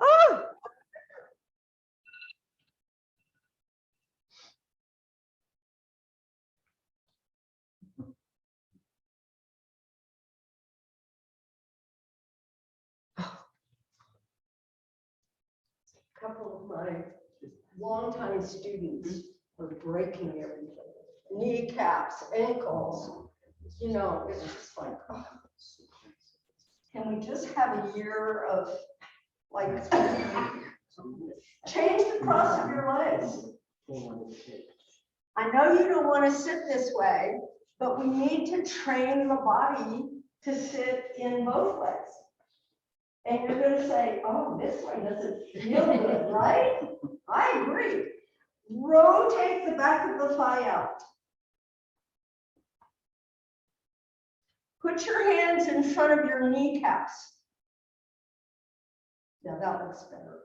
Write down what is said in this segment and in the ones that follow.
Ah! A couple of my longtime students are breaking everything. Kneecaps, ankles, you know, it's just like, oh. Can we just have a year of like, change the cross of your legs? I know you don't want to sit this way, but we need to train the body to sit in both legs. And you're going to say, oh, this way doesn't feel good, right? I agree. Rotate the back of the thigh out. Put your hands in front of your kneecaps. Yeah, that looks better.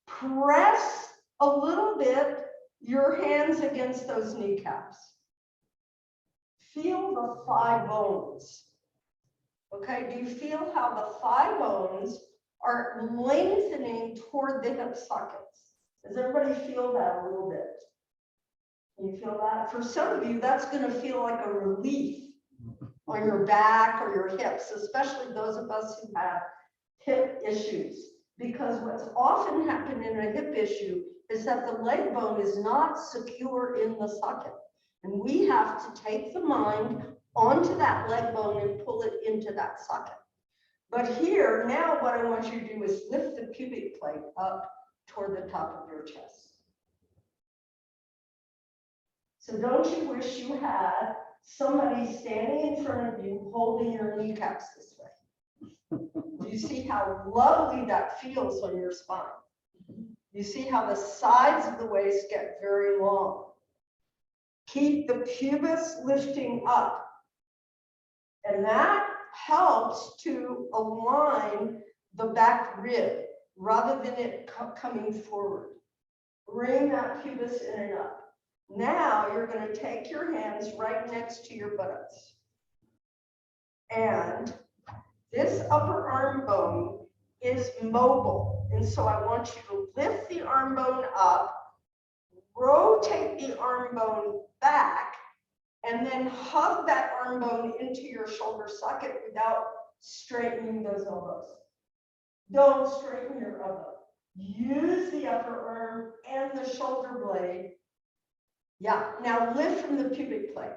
Press a little bit your hands against those kneecaps. Feel the thigh bones. Okay, do you feel how the thigh bones are lengthening toward the hip sockets? Does everybody feel that a little bit? Can you feel that? For some of you, that's going to feel like a relief on your back or your hips, especially those of us who have hip issues. Because what's often happened in a hip issue is that the leg bone is not secure in the socket. And we have to take the mind onto that leg bone and pull it into that socket. But here, now what I want you to do is lift the pubic plate up toward the top of your chest. So don't you wish you had somebody standing in front of you holding your kneecaps this way? Do you see how lovely that feels on your spine? You see how the sides of the waist get very long. Keep the pubis lifting up. And that helps to align the back rib rather than it coming forward. Bring that pubis in and up. Now you're going to take your hands right next to your buttocks. And this upper arm bone is mobile. And so I want you to lift the arm bone up, rotate the arm bone back, and then hug that arm bone into your shoulder socket without straightening those elbows. Don't straighten your elbow. Use the upper arm and the shoulder blade. Yeah, now lift from the pubic plate.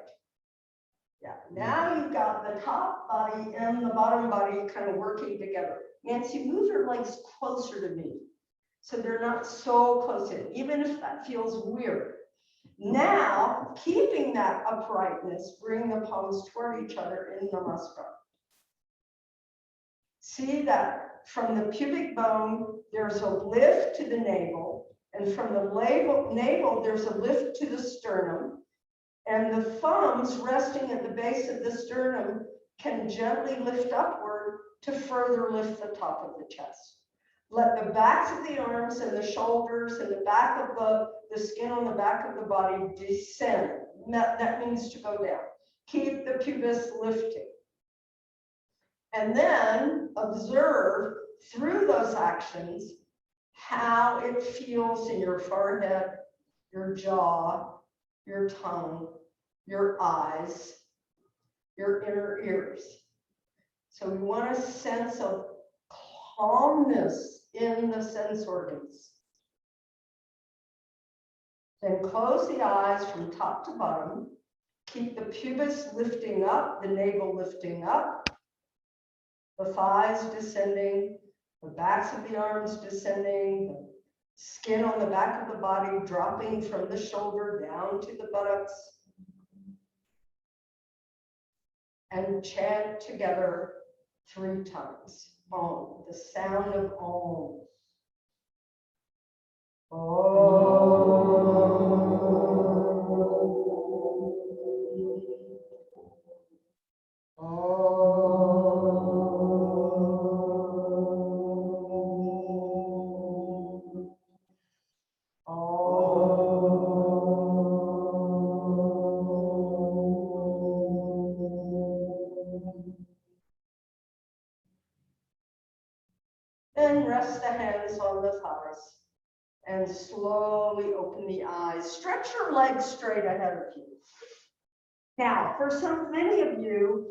Yeah, now you've got the top body and the bottom body kind of working together. Nancy, move your legs closer to me so they're not so close in, even if that feels weird. Now, keeping that uprightness, bring the palms toward each other in Namaskar. See that from the pubic bone, there's a lift to the navel, and from the navel, there's a lift to the sternum, and the thumbs resting at the base of the sternum can gently lift upward to further lift the top of the chest. Let the backs of the arms and the shoulders and the back of the skin on the back of the body descend. That means to go down. Keep the pubis lifting. And then observe through those actions how it feels in your forehead, your jaw, your tongue, your eyes, your inner ears. So we want a sense of calmness in the sense organs. Then close the eyes from top to bottom. Keep the pubis lifting up, the navel lifting up, the thighs descending, the backs of the arms descending, the skin on the back of the body dropping from the shoulder down to the buttocks. And chant together 3 times. Om, the sound of Om. And rest the hands on the thighs. And slowly open the eyes. Stretch your legs straight ahead of you. Now, for many of you,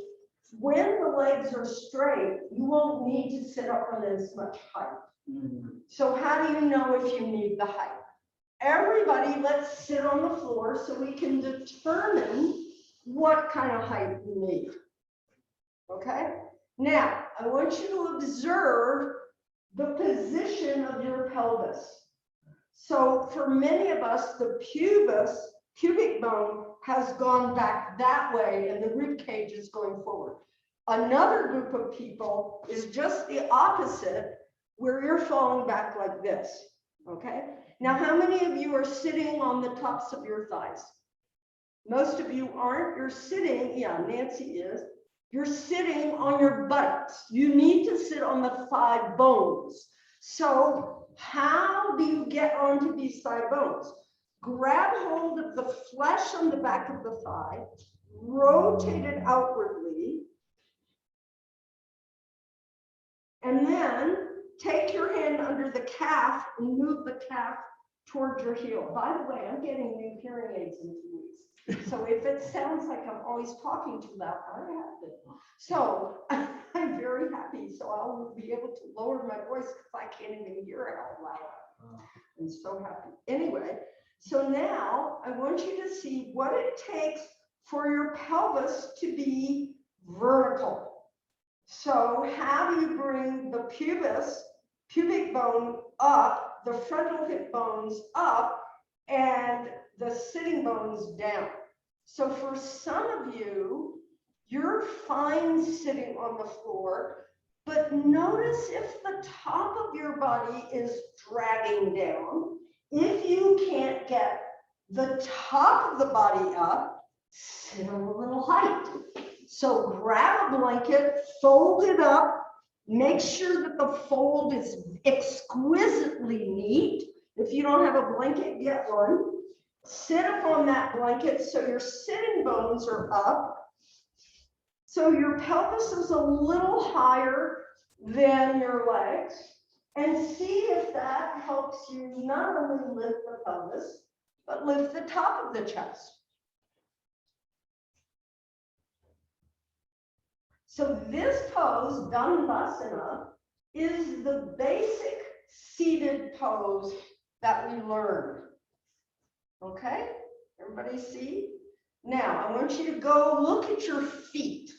when the legs are straight, you won't need to sit up on as much height. So how do you know if you need the height? Everybody, let's sit on the floor so we can determine what kind of height you need. Okay? Now, I want you to observe the position of your pelvis. So for many of us, the pubic bone has gone back that way and the rib cage is going forward. Another group of people is just the opposite, where you're falling back like this, okay? Now, how many of you are sitting on the tops of your thighs? Most of you aren't. You're sitting, yeah, Nancy is. You're sitting on your buttocks. You need to sit on the thigh bones. So how do you get onto these thigh bones? Grab hold of the flesh on the back of the thigh, rotate it outwardly, and then take your hand under the calf and move the calf towards your heel. By the way, I'm getting new hearing aids in 2 weeks. So if it sounds like I'm always talking too loud, I have to. So I'm very happy. So I'll be able to lower my voice because I can't even hear it all loud. I'm so happy. Anyway, so now I want you to see what it takes for your pelvis to be vertical. So how do you bring the pubic bone up, the frontal hip bones up, and the sitting bones down? So for some of you, you're fine sitting on the floor, but notice if the top of your body is dragging down. If you can't get the top of the body up, sit on a little height. So grab a blanket, fold it up, make sure that the fold is exquisitely neat. If you don't have a blanket, get one. Sit up on that blanket so your sitting bones are up. So your pelvis is a little higher than your legs. And see if that helps you not only lift the pelvis, but lift the top of the chest. So this pose, Dandasana, is the basic seated pose that we learned. Okay, everybody see? Now, I want you to go look at your feet.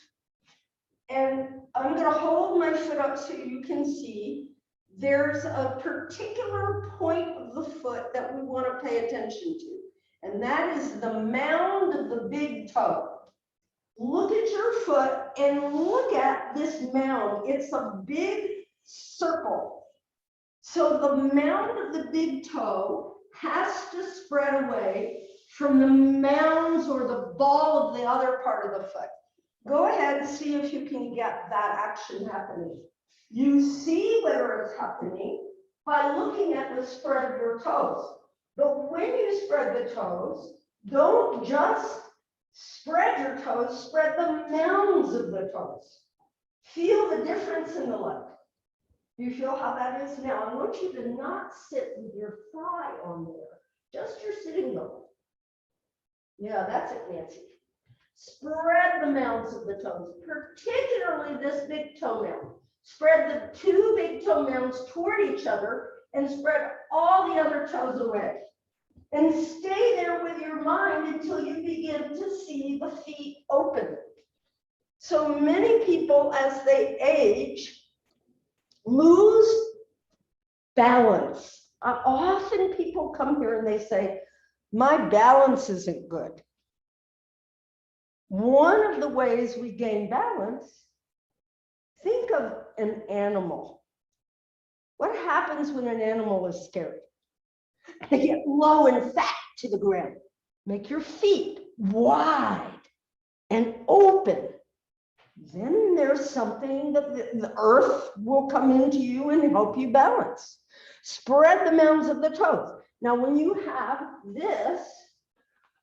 And I'm going to hold my foot up so you can see. There's a particular point of the foot that we want to pay attention to. And that is the mound of the big toe. Look at your foot and look at this mound. It's a big circle. So the mound of the big toe has to spread away from the mounds or the ball of the other part of the foot. Go ahead and see if you can get that action happening. You see whether it's happening by looking at the spread of your toes. But when you spread the toes, don't just spread your toes, spread the mounds of the toes. Feel the difference in the leg. You feel how that is? Now, I want you to not sit with your thigh on there, just your sitting bone. Yeah, that's it, Nancy. Spread the mounds of the toes, particularly this big toe mound. Spread the two big toe mounds toward each other and spread all the other toes away. And stay there with your mind until you begin to see the feet open. So many people, as they age, lose balance. Often people come here and they say, my balance isn't good. One of the ways we gain balance, think of an animal. What happens when an animal is scared? They get low and fat to the ground. Make your feet wide and open. Then there's something that the earth will come into you and help you balance. Spread the mounds of the toes. Now, when you have this,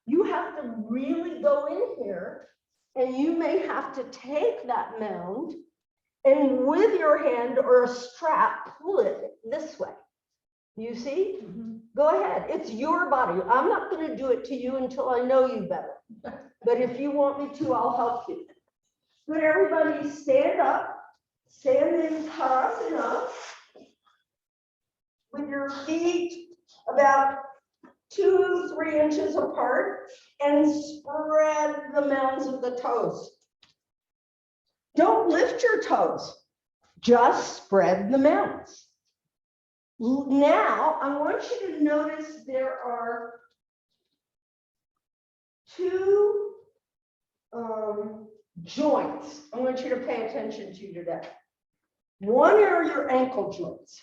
you have to really go in here, and you may have to take that mound And with your hand or a strap, pull it this way. You see? Go ahead. It's your body. I'm not going to do it to you until I know you better. But if you want me to, I'll help you. But everybody stand up. Stand in Utkatasana with your feet about 2-3 inches apart and spread the mounds of the toes. Don't lift your toes, just spread the mounds. Now, I want you to notice there are 2 joints I want you to pay attention to today. One are your ankle joints.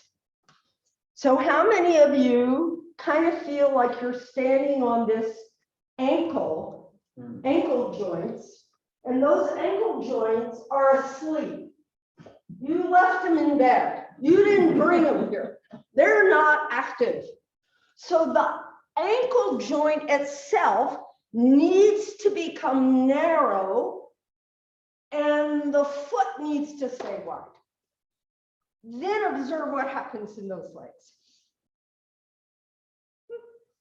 So how many of you kind of feel like you're standing on this ankle joints, and those ankle joints are asleep? You left them in bed. You didn't bring them here. They're not active. So the ankle joint itself needs to become narrow, and the foot needs to stay wide. Then observe what happens in those legs.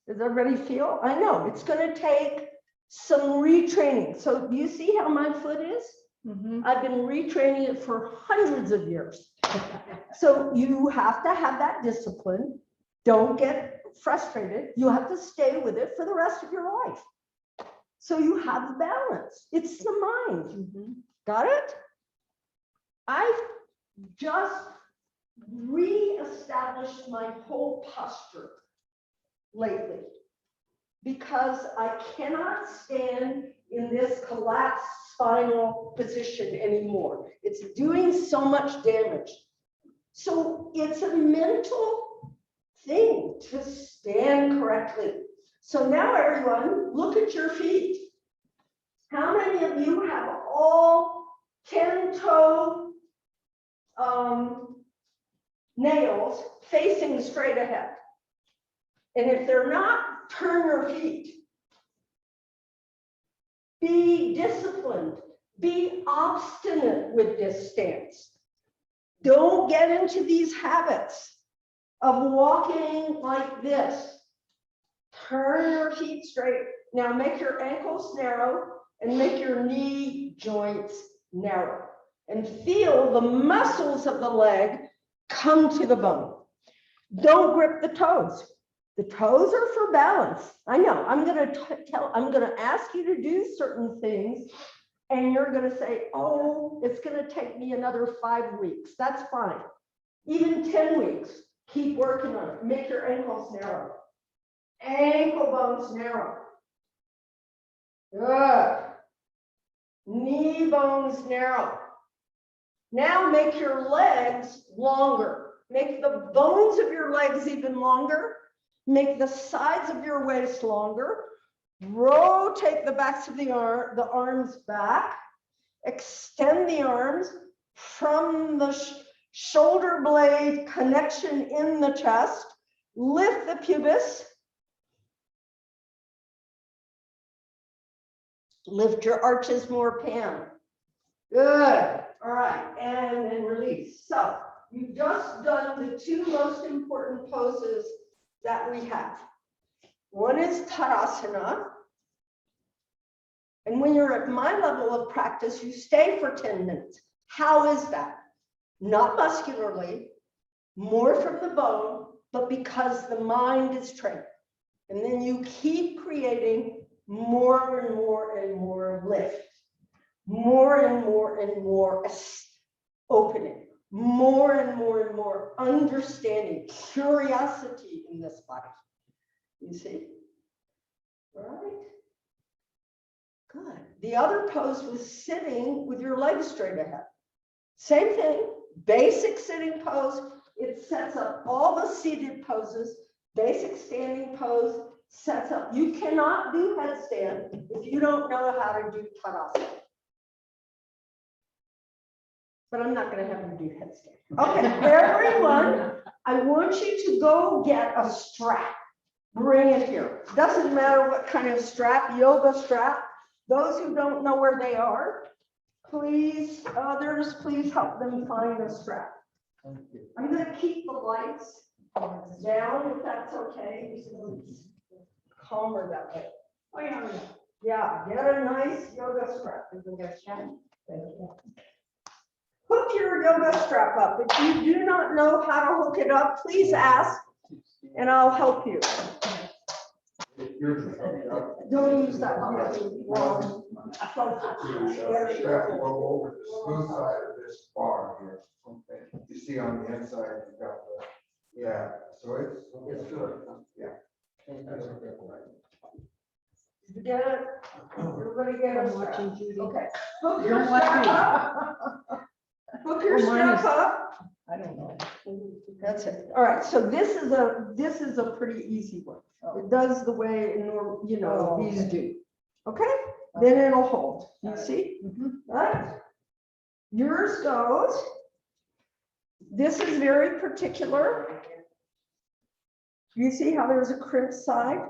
Does everybody feel? I know it's going to take some retraining. So do you see how my foot is? I've been retraining it for hundreds of years. So you have to have that discipline. Don't get frustrated. You have to stay with it for the rest of your life. So you have the balance. It's the mind. Got it? I've just re-established my whole posture lately because I cannot stand in this collapsed spinal position anymore. It's doing so much damage. So it's a mental thing to stand correctly. So now everyone, look at your feet. How many of you have all 10-toe nails facing straight ahead? And if they're not, turn your feet. Be disciplined. Be obstinate with this stance. Don't get into these habits of walking like this. Turn your feet straight. Now make your ankles narrow and make your knee joints narrow. And feel the muscles of the leg come to the bone. Don't grip the toes. The toes are for balance. I know. I'm going to ask you to do certain things, and you're going to say, "Oh, it's going to take me another 5 weeks." That's fine. Even 10 weeks. Keep working on it. Make your ankles narrow. Ankle bones narrow. Good. Knee bones narrow. Now make your legs longer. Make the bones of your legs even longer. Make the sides of your waist longer. Rotate the backs of the arms back. Extend the arms from the shoulder blade connection in the chest. Lift the pubis. Lift your arches more, Pam. Good. All right. And then release. So you've just done the 2 most important poses that we have. One is Utkatasana. And when you're at my level of practice, you stay for 10 minutes. How is that? Not muscularly, more from the bone, but because the mind is trained. And then you keep creating more and more and more lift, more and more and more opening, more and more understanding, curiosity in this body. You see? All right. Good. The other pose was sitting with your legs straight ahead. Same thing, basic sitting pose. It sets up all the seated poses. Basic standing pose sets up. You cannot do headstand if you don't know how to do Utkatasana. But I'm not going to have you do headstand. Okay, everyone, I want you to go get a strap. Bring it here. Doesn't matter what kind of strap, yoga strap. Those who don't know where they are, Please, others, please help them find a strap. I'm going to keep the lights down if that's okay. It's calmer that way. Oh, yeah. Yeah, get a nice yoga strap. Hook your yoga strap up. If you do not know how to hook it up, please ask and I'll help you. Don't use that one. Well, Strap will go over the smooth side of this bar here. Okay. You see on the inside, you've got the, yeah, so it's good. Yeah. That's a good one. You get it? Everybody get it? Watching Judy. Okay. Hook You your don't watch strap me. up. Hook your Oh, mine strap is- up. I don't know. That's it. All right, so this is a pretty easy one. It does the way these do. Okay, then it'll hold. You see? All right. Yours goes. This is very particular. You see how there's a crimp side?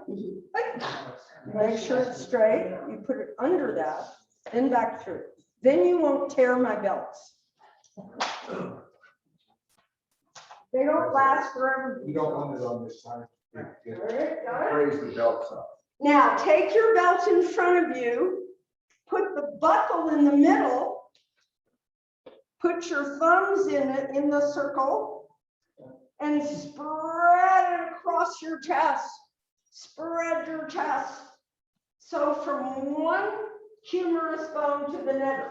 Make sure it's straight. You put it under that and back through. Then you won't tear my belts. They don't last forever. You don't want it on this side. All right, got it? Raise the belts up. Now, take your belt in front of you, put the buckle in the middle, put your thumbs in it, in the circle, and spread it across your chest. Spread your chest. So from one humerus bone to the nether.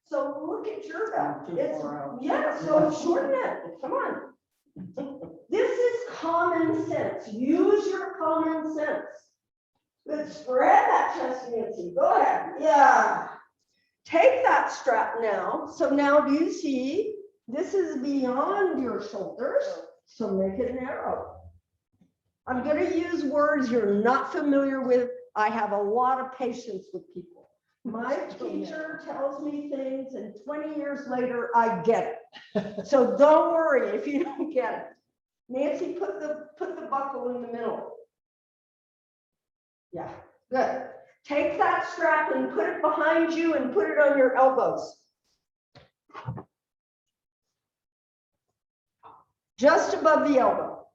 So look at your belt. It's, yeah, so shorten it. Come on. This is common sense. Use your common sense. Good. Spread that chest, Nancy. Go ahead. Yeah. Take that strap now. So now do you see this is beyond your shoulders? So make it narrow. I'm going to use words you're not familiar with. I have a lot of patience with people. My teacher tells me things and 20 years later, I get it. So don't worry if you don't get it. Nancy, put the buckle in the middle. Yeah, good. Take that strap and put it behind you and put it on your elbows. Just above the elbow.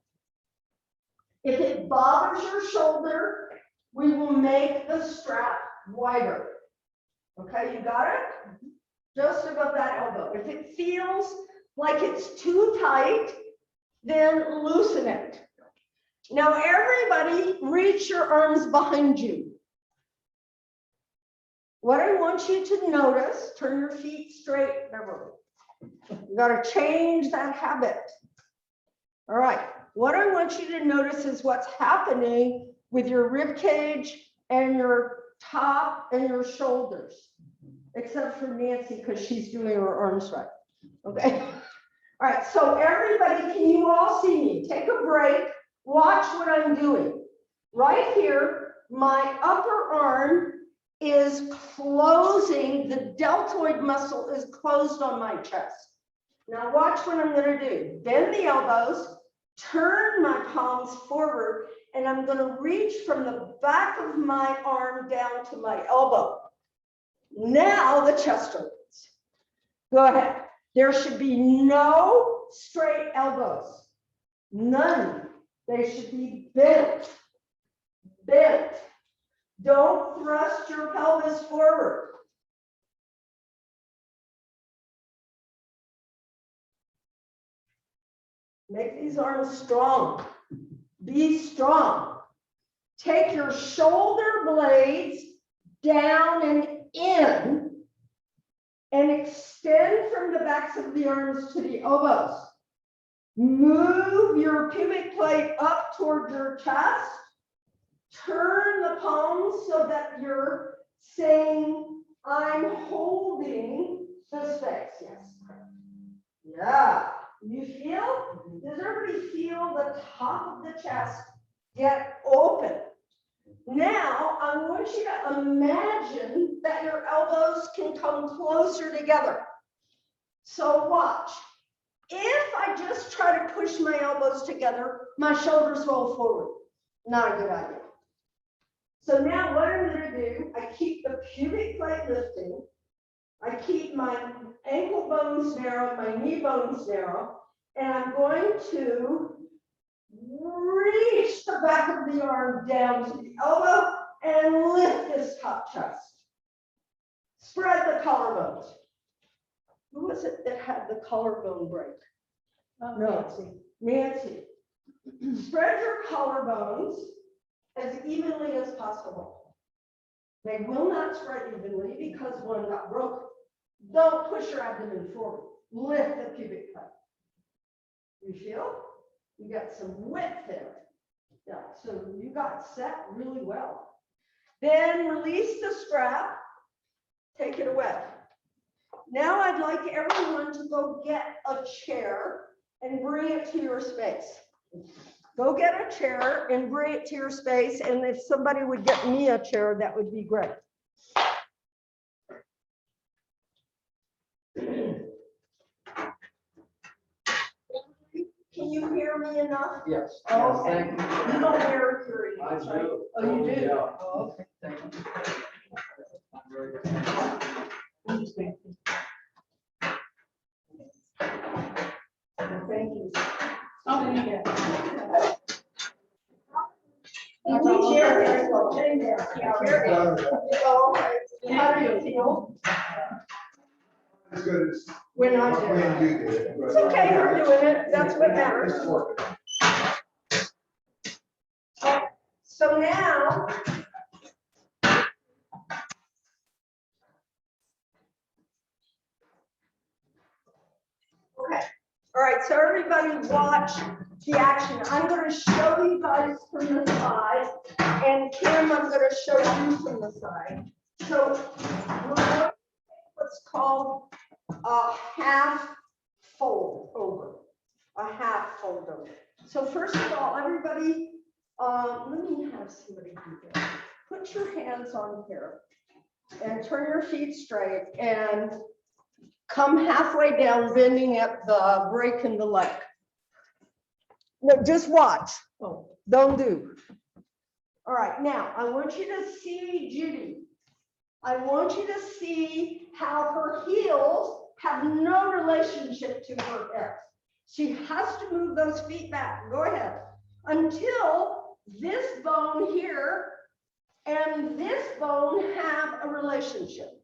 If it bothers your shoulder, we will make the strap wider. Okay, you got it? Just above that elbow. If it feels like it's too tight, then loosen it. Now, everybody, reach your arms behind you. What I want you to notice, turn your feet straight, Beverly. You got to change that habit. All right. What I want you to notice is what's happening with your rib cage and your top and your shoulders, except for Nancy because she's doing her arms right. Okay. All right. So everybody, can you all see me? Take a break. Watch what I'm doing. Right here, my upper arm is closing. The deltoid muscle is closed on my chest. Now watch what I'm going to do. Bend the elbows, turn my palms forward, and I'm going to reach from the back of my arm down to my elbow. Now the chest opens. Go ahead. There should be no straight elbows. None. They should be bent. Bent. Don't thrust your pelvis forward. Make these arms strong. Be strong. Take your shoulder blades down and in and extend from the backs of the arms to the elbows. Move your pubic plate up toward your chest. Turn the palms so that you're saying, I'm holding the space. Yes. Yeah. You feel? Does everybody feel the top of the chest get open? Now, I want you to imagine that your elbows can come closer together. So watch. If I just try to push my elbows together, my shoulders roll forward. Not a good idea. So now what I'm going to do, I keep the pubic plate lifting. I keep my ankle bones narrow, my knee bones narrow, and I'm going to reach the back of the arm down to the elbow and lift this top chest. Spread the collarbones. Who was it that had the collarbone break? No, Nancy. Spread your collarbones as evenly as possible. They will not spread evenly because one got broken. Don't push your abdomen forward. Lift the pubic bone. You feel? You got some width there. Yeah, so you got set really well. Then release the strap. Take it away. Now I'd like everyone to go get a chair and bring it to your space. Go get a chair and bring it to your space. And if somebody would get me a chair, that would be great. Can you hear me enough? Yes. Oh, okay. Thank you. You don't wear hearing I aids, right? do. Oh, you do? Yeah. Oh, okay. Thank you. I'm very good. Thank you. Oh, yeah. How do you feel? As good as When I when do. you did it. It's okay, we're doing it. That's what matters. It's working. So now. Okay. All right, so everybody watch the action. I'm going to show you guys from the side, and Kim, I'm going to show you from the side. So we're going to take what's called a half fold over. A half fold over. So first of all, everybody, let me have somebody do this. Put your hands on here and turn your feet straight and come halfway down, bending at the break in the leg. No, just watch. Oh, don't do. All right, now I want you to see Judy. I want you to see how her heels have no relationship to her hips. She has to move those feet back. Go ahead. Until this bone here and this bone have a relationship.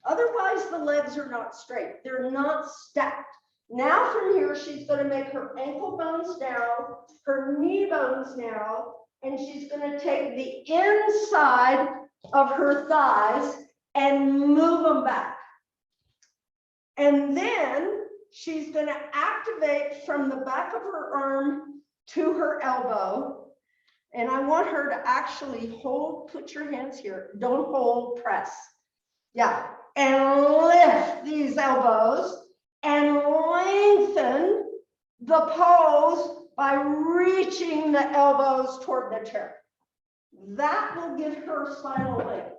Otherwise, the legs are not straight. They're not stacked. Now from here, she's going to make her ankle bones narrow, her knee bones narrow, and she's going to take the inside of her thighs and move them back. And then she's going to activate from the back of her arm to her elbow. And I want her to actually hold, put your hands here. Don't hold, press. Yeah. And lift these elbows and lengthen the pose by reaching the elbows toward the chair. That will give her spinal length.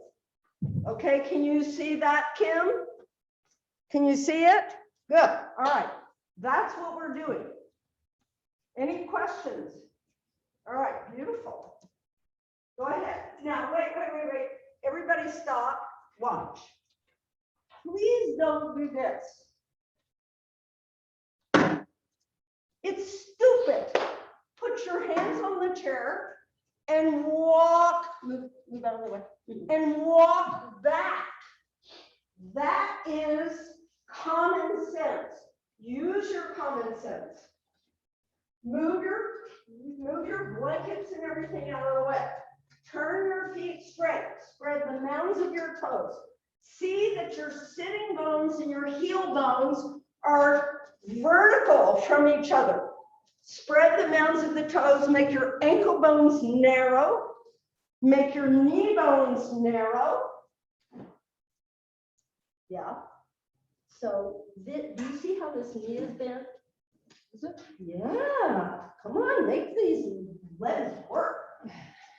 Okay, can you see that, Kim? Can you see it? Good. All right. That's what we're doing. Any questions? All right, beautiful. Go ahead. Now, wait. Everybody stop. Watch. Please don't do this. It's stupid. Put your hands on the chair and walk, move out of the way, and walk back. That is common sense. Use your common sense. Move your blankets and everything out of the way. Turn your feet straight. Spread the mounds of your toes. See that your sitting bones and your heel bones are vertical from each other. Spread the mounds of the toes. Make your ankle bones narrow. Make your knee bones narrow. Yeah. So do you see how this knee is bent? Is it? Yeah. Come on, make these legs work.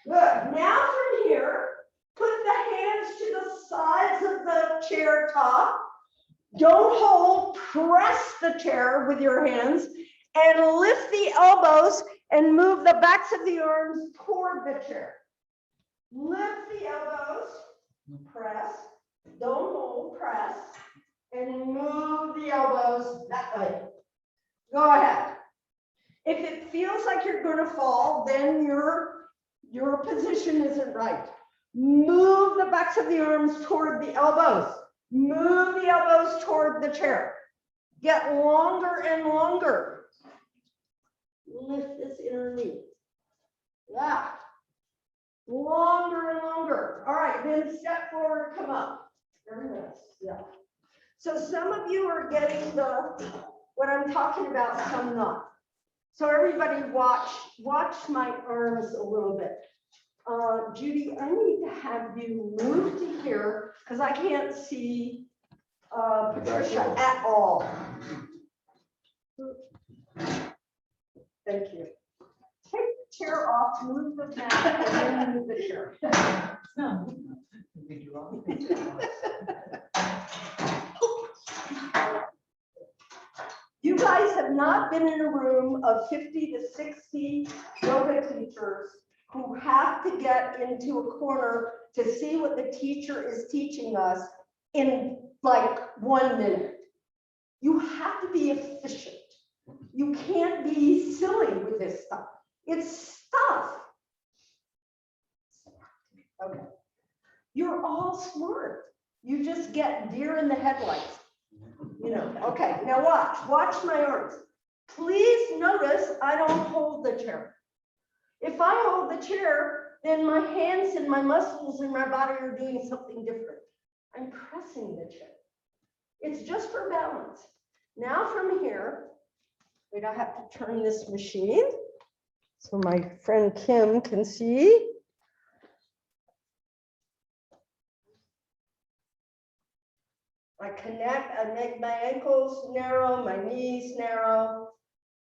Good. Now from here, put the hands to the sides of the chair top. Don't hold, press the chair with your hands and lift the elbows and move the backs of the arms toward the chair. Lift the elbows, press, don't hold, press. and move the elbows that way. Go ahead. If it feels like you're going to fall, then your position isn't right. Move the backs of the arms toward the elbows. Move the elbows toward the chair. Get longer and longer. Lift this inner knee. Yeah. Longer and longer. All right, then step forward, come up. Very nice. Yeah. So some of you are getting what I'm talking about, some not. So everybody watch my arms a little bit. Judy, I need to have you move to here because I can't see Patricia at all. Thank you. Take the chair off, move the mat, and then move the chair. You guys have not been in a room of 50 to 60 yoga teachers who have to get into a corner to see what the teacher is teaching us in like 1 minute. You have to be efficient. You can't be silly with this stuff. It's stuff. Okay. You're all smart. You just get deer in the headlights. You know, okay, now watch my arms. Please notice I don't hold the chair. If I hold the chair, then my hands and my muscles in my body are doing something different. I'm pressing the chair. It's just for balance. Now from here, wait, I have to turn this machine so my friend Kim can see. I connect, I make my ankles narrow, my knees narrow.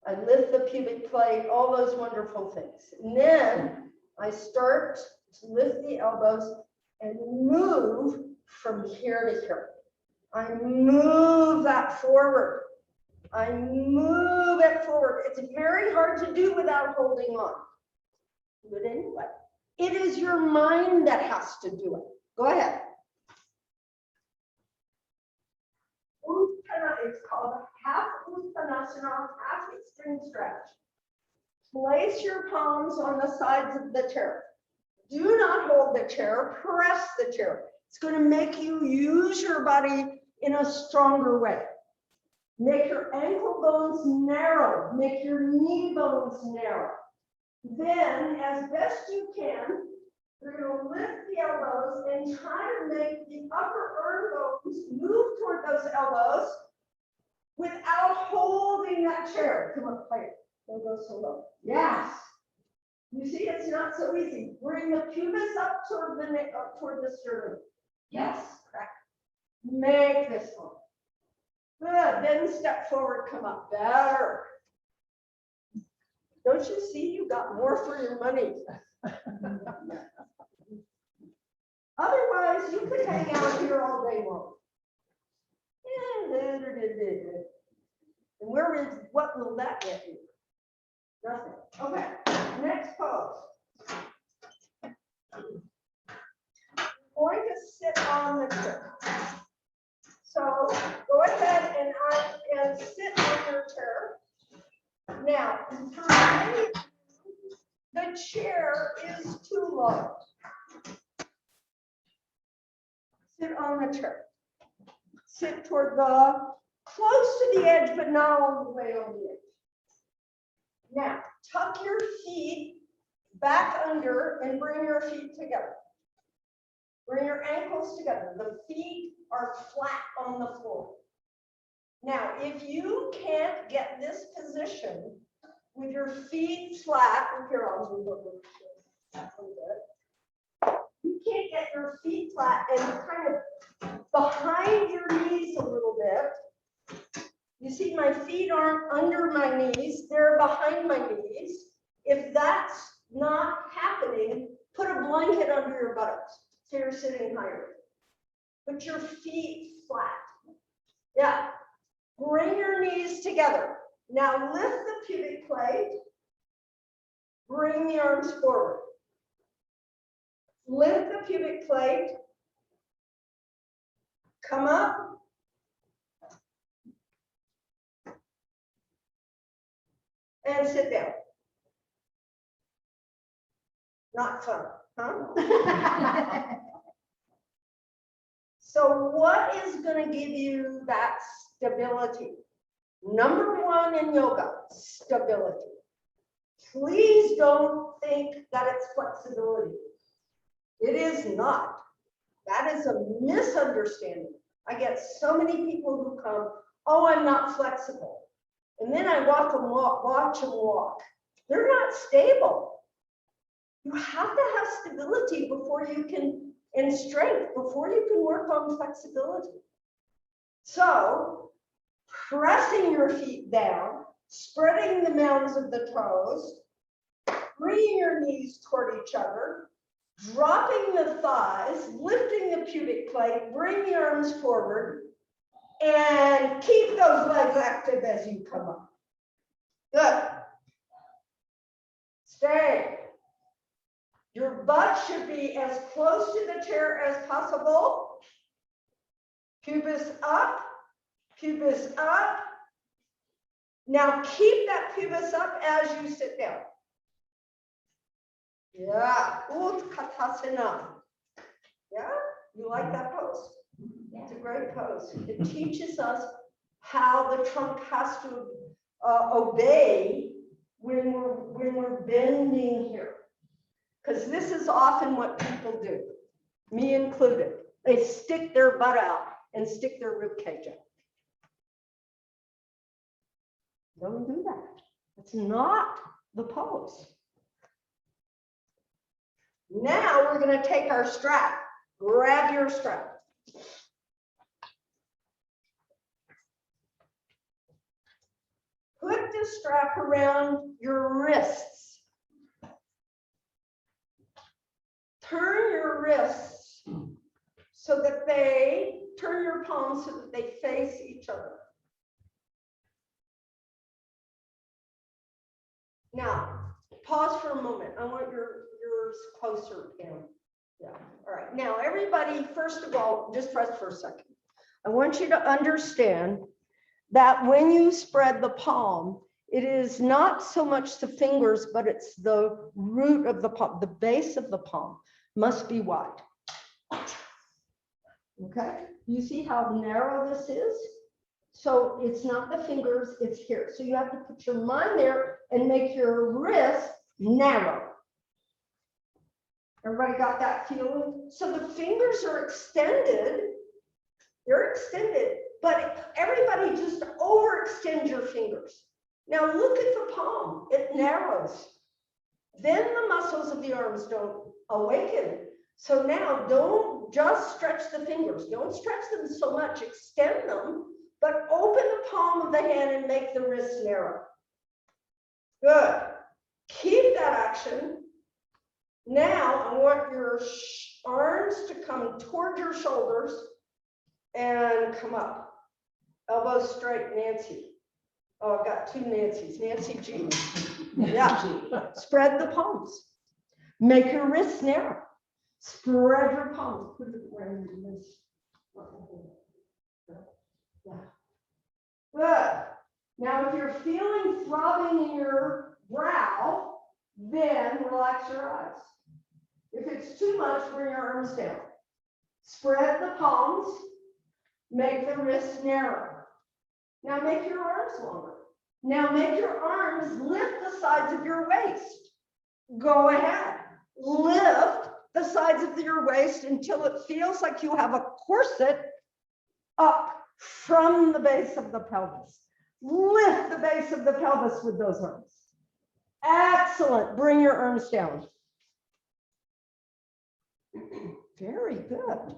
I lift the pubic plate, all those wonderful things. And then I start to lift the elbows and move from here to here. I move that forward. I move it forward. It's very hard to do without holding on. But anyway, it is your mind that has to do it. Go ahead. It's called half Utkatasana, half extreme stretch. Place your palms on the sides of the chair. Do not hold the chair, press the chair. It's going to make you use your body in a stronger way. Make your ankle bones narrow, make your knee bones narrow. Then, as best you can, you're going to lift the elbows and try to make the upper arm bones move toward those elbows without holding that chair. Come on, play it. Don't go so low. Yes. You see, it's not so easy. Bring the pubis up toward the neck, up toward the sternum. Yes. Correct. Make this one. Good. Then step forward. Come up. Better. Don't you see? You got more for your money. Otherwise, you could hang out here all day long. And where is, what will that get you? Nothing. Okay, next pose. I'm going to sit on the chair. So go ahead and sit on your chair. Now, for many, the chair is too low. Sit on the chair. Sit toward close to the edge, but not all the way on the edge. Now, tuck your feet back under and bring your feet together. Bring your ankles together. The feet are flat on the floor. Now, if you can't get this position with your feet flat, here I'll move over. You can't get your feet flat and kind of behind your knees a little bit. You see my feet aren't under my knees, they're behind my knees. If that's not happening, put a blanket under your buttocks so you're sitting higher. Put your feet flat. Yeah. Bring your knees together. Now lift the pubic plate. Bring the arms forward. Lift the pubic plate. Come up. and sit down. Not fun, huh? So what is going to give you that stability? Number one in yoga, stability. Please don't think that it's flexibility. It is not. That is a misunderstanding. I get so many people who come, oh, I'm not flexible. And then I watch them walk. They're not stable. You have to have stability before you can, and strength, before you can work on flexibility. So, pressing your feet down, spreading the mounds of the toes, bringing your knees toward each other, dropping the thighs, lifting the pubic plate, bring the arms forward, and keep those legs active as you come up. Good. Stay. Your butt should be as close to the chair as possible. Pubis up, pubis up. Now keep that pubis up as you sit down. Yeah, Utkatasana. Yeah, you like that pose? It's a great pose. It teaches us how the trunk has to obey when we're bending here. Because this is often what people do, me included. They stick their butt out and stick their rib cage out. Don't do that. It's not the pose. Now we're going to take our strap. Grab your strap. Put the strap around your wrists. Turn your wrists so that they, turn your palms so that they face each other. Now, pause for a moment. I want yours closer down. Yeah, all right. Now, everybody, first of all, just rest for a second. I want you to understand that when you spread the palm, it is not so much the fingers, but it's the root of the palm, the base of the palm must be wide. Okay, you see how narrow this is? So it's not the fingers, it's here. So you have to put your mind there and make your wrist narrow. Everybody got that feeling? So the fingers are extended, they're extended, but everybody just overextend your fingers. Now look at the palm, it narrows. Then the muscles of the arms don't awaken. So now don't just stretch the fingers. Don't stretch them so much, extend them, but open the palm of the hand and make the wrist narrow. Good. Keep that action. Now I want your arms to come toward your shoulders and come up. Elbows straight, Nancy. Oh, I've got two Nancys. Nancy G. Yeah. Spread the palms. Make your wrists narrow. Spread your palms. Put it around your wrist. Yeah. Good. Now, if you're feeling throbbing in your brow, then relax your eyes. If it's too much, bring your arms down. Spread the palms. Make the wrists narrow. Now make your arms longer. Now make your arms lift the sides of your waist. Go ahead. Lift the sides of your waist until it feels like you have a corset up from the base of the pelvis. Lift the base of the pelvis with those arms. Excellent. Bring your arms down. Very good.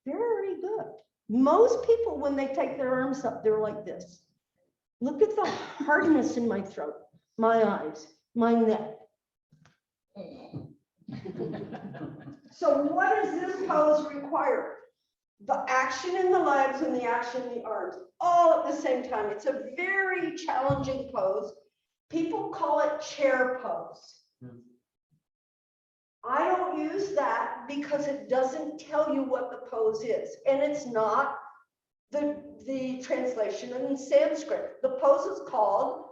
Very good. Most people, when they take their arms up, they're like this. Look at the hardness in my throat, my eyes, my neck. So what does this pose require? The action in the legs and the action in the arms, all at the same time. It's a very challenging pose. People call it chair pose. I don't use that because it doesn't tell you what the pose is. And it's not the translation in Sanskrit. The pose is called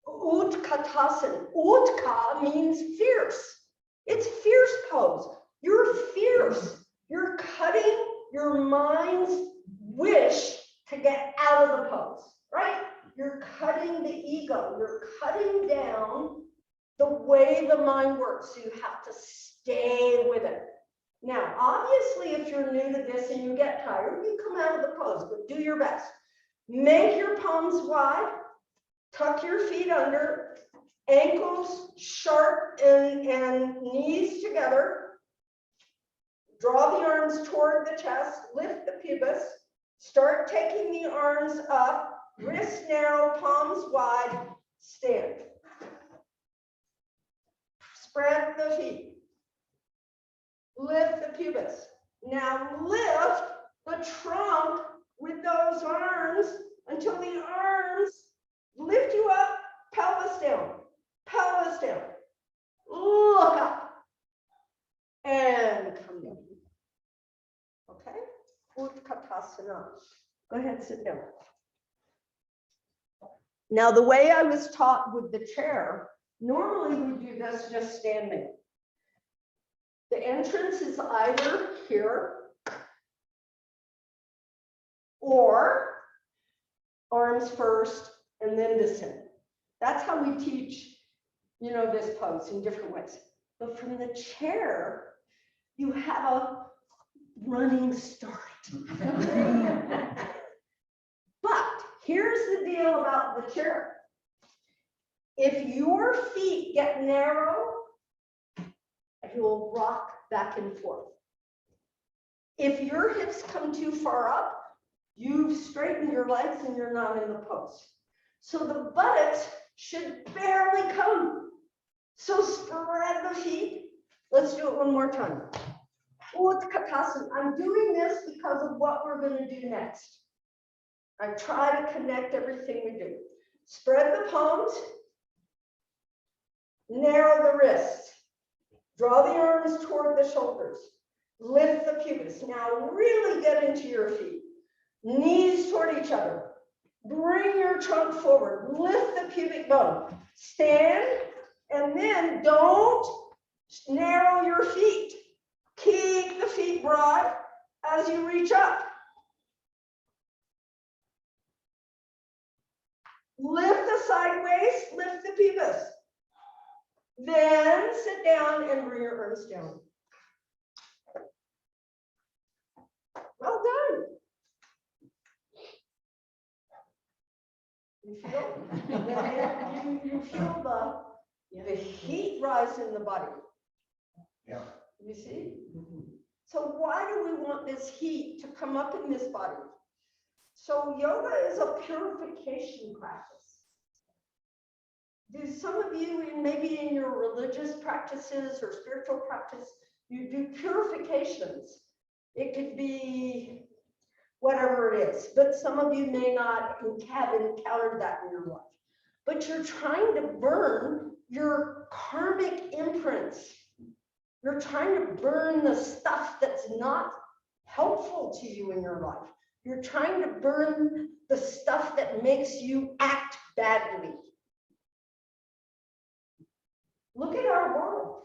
Utkatasana. Utka means fierce. It's fierce pose. You're fierce. You're cutting your mind's wish to get out of the pose, right? You're cutting the ego. You're cutting down the way the mind works. So you have to stay with it. Now, obviously, if you're new to this and you get tired, you come out of the pose, but do your best. Make your palms wide, tuck your feet under, ankles sharp and knees together. Draw the arms toward the chest, lift the pubis, start taking the arms up, wrists narrow, palms wide, stand. Spread the feet. Lift the pubis. Now lift the trunk with those arms until the arms lift you up, pelvis down, pelvis down. Look up and come down. Okay? Utkatasana. Go ahead, sit down. Now, the way I was taught with the chair, normally we do this just standing. The entrance is either here or arms first and then descend. That's how we teach, this pose in different ways. But from the chair, you have a running start. But here's the deal about the chair. If your feet get narrow, you'll rock back and forth. If your hips come too far up, you've straightened your legs and you're not in the pose. So the buttocks should barely come. So spread the feet. Let's do it one more time. Utkatasana. I'm doing this because of what we're going to do next. I try to connect everything we do. Spread the palms. Narrow the wrists. Draw the arms toward the shoulders. Lift the pubis. Now really get into your feet. Knees toward each other. Bring your trunk forward. Lift the pubic bone. Stand, and then don't narrow your feet. Keep the feet broad as you reach up. Lift the side waist, lift the pubis. Then sit down and bring your arms down. Well done. You feel the heat rise in the body. Yeah. You see? So why do we want this heat to come up in this body? So yoga is a purification practice. Do some of you, maybe in your religious practices or spiritual practice, you do purifications? It could be whatever it is, but some of you may not have encountered that in your life. But you're trying to burn your karmic imprints. You're trying to burn the stuff that's not helpful to you in your life. You're trying to burn the stuff that makes you act badly. Look at our world.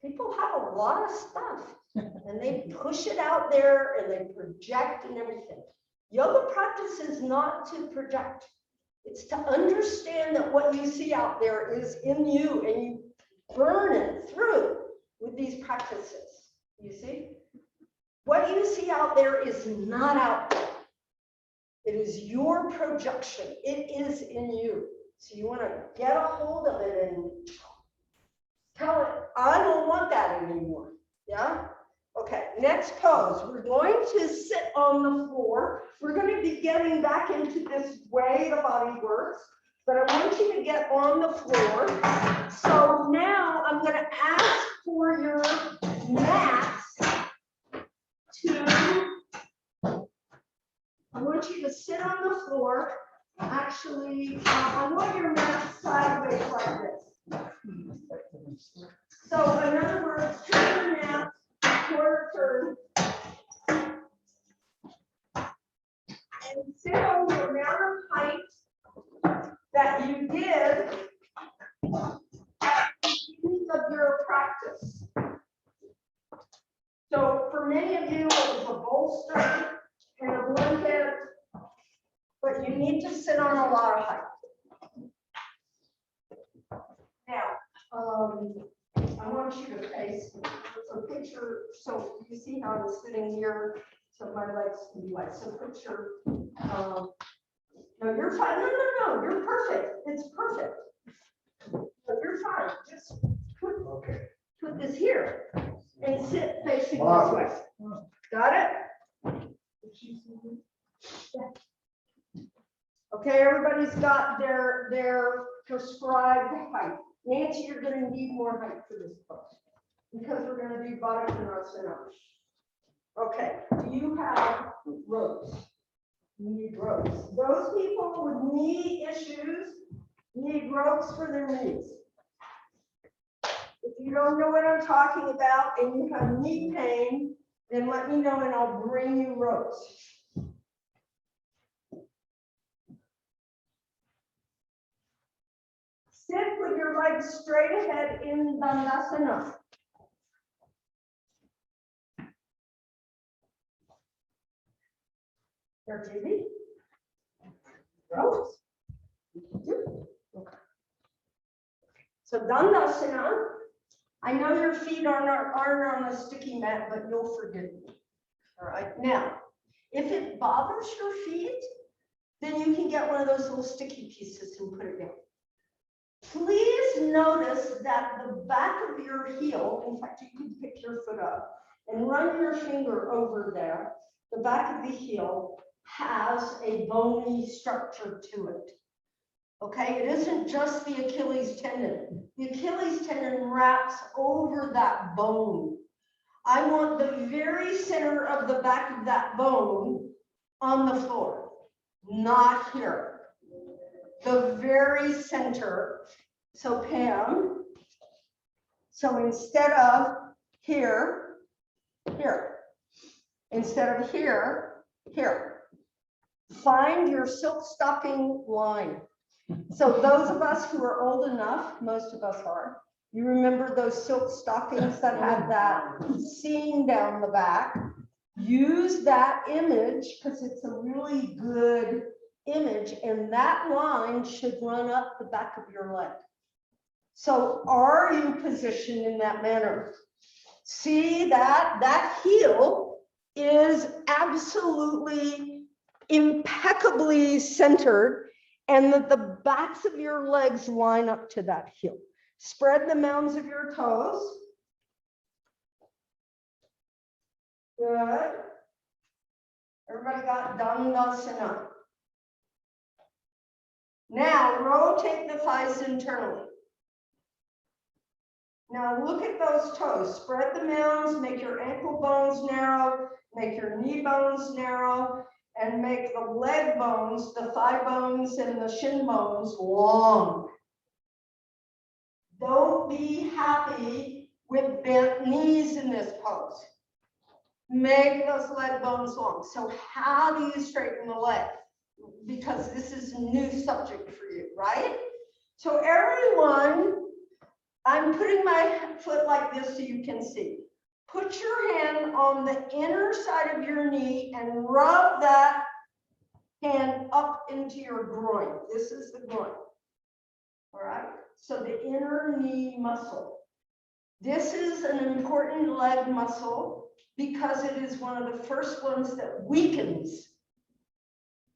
People have a lot of stuff and they push it out there and they project and everything. Yoga practice is not to project. It's to understand that what you see out there is in you and you burn it through with these practices. You see? What you see out there is not out there. It is your projection. It is in you. So you want to get a hold of it and tell it, I don't want that anymore. Yeah? Okay, next pose. We're going to sit on the floor. We're going to be getting back into this way the body works, but I want you to get on the floor. So now I'm going to ask for your mats I want you to sit on the floor. Actually, I want your mat sideways like this. So in other words, turn your mat, quarter turn, and sit on the amount of height that you did at the beginning of your practice. So for many of you, it was a bolster and a blanket, but you need to sit on a lot of height. Now, I want you to face me. So picture, so you see how I'm sitting here, so my legs can be like, so picture, no, you're fine. No, you're perfect. It's perfect. No, you're fine. Just put this here and sit facing this way. Got it? Okay, everybody's got their prescribed height. Nancy, you're going to need more height for this pose because we're going to do Upavista Konasana. Okay, do you have ropes? You need ropes. Those people with knee issues need ropes for their knees. If you don't know what I'm talking about and you have knee pain, then let me know and I'll bring you ropes. Sit with your legs straight ahead in Utkatasana. There's easy. Ropes. Okay. So Utkatasana. I know your feet aren't on a sticky mat, but you'll forgive me. All right. Now, if it bothers your feet, then you can get one of those little sticky pieces and put it down. Please notice that the back of your heel, in fact, you can pick your foot up and run your finger over there. The back of the heel has a bony structure to it. Okay, it isn't just the Achilles tendon. The Achilles tendon wraps over that bone. I want the very center of the back of that bone on the floor, not here. The very center. So Pam, so instead of here, here, instead of here, here, find your silk stocking line. So those of us who are old enough, most of us are, you remember those silk stockings that had that seam down the back? Use that image because it's a really good image, and that line should run up the back of your leg. So are you positioned in that manner? See that heel is absolutely impeccably centered, and that the backs of your legs line up to that heel. Spread the mounds of your toes. Good. Everybody got Utkatasana. Now rotate the thighs internally. Now look at those toes. Spread the mounds, make your ankle bones narrow, make your knee bones narrow, and make the leg bones, the thigh bones, and the shin bones long. Don't be happy with bent knees in this pose. Make those leg bones long. So how do you straighten the leg? Because this is a new subject for you, right? So everyone, I'm putting my foot like this so you can see. Put your hand on the inner side of your knee and rub that hand up into your groin. This is the groin. All right. So the inner knee muscle. This is an important leg muscle because it is one of the first ones that weakens.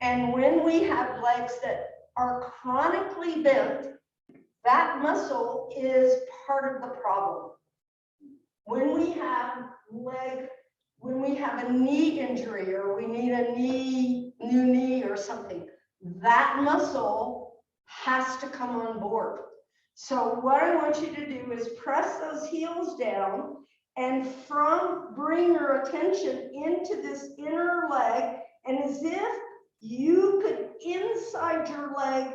And when we have legs that are chronically bent, that muscle is part of the problem. When we have a knee injury or we need a new knee or something, that muscle has to come on board. So what I want you to do is press those heels down and bring your attention into this inner leg, and as if you could inside your leg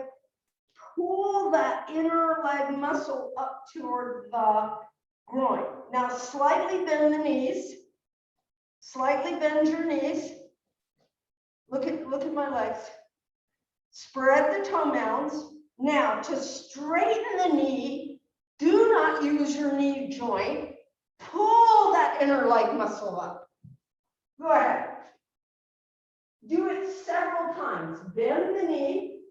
pull that inner leg muscle up toward the groin. Now slightly bend the knees, slightly bend your knees. Look at my legs. Spread the toe mounds. Now, to straighten the knee, do not use your knee joint. Pull that inner leg muscle up. Go ahead. Do it several times. Bend the knee,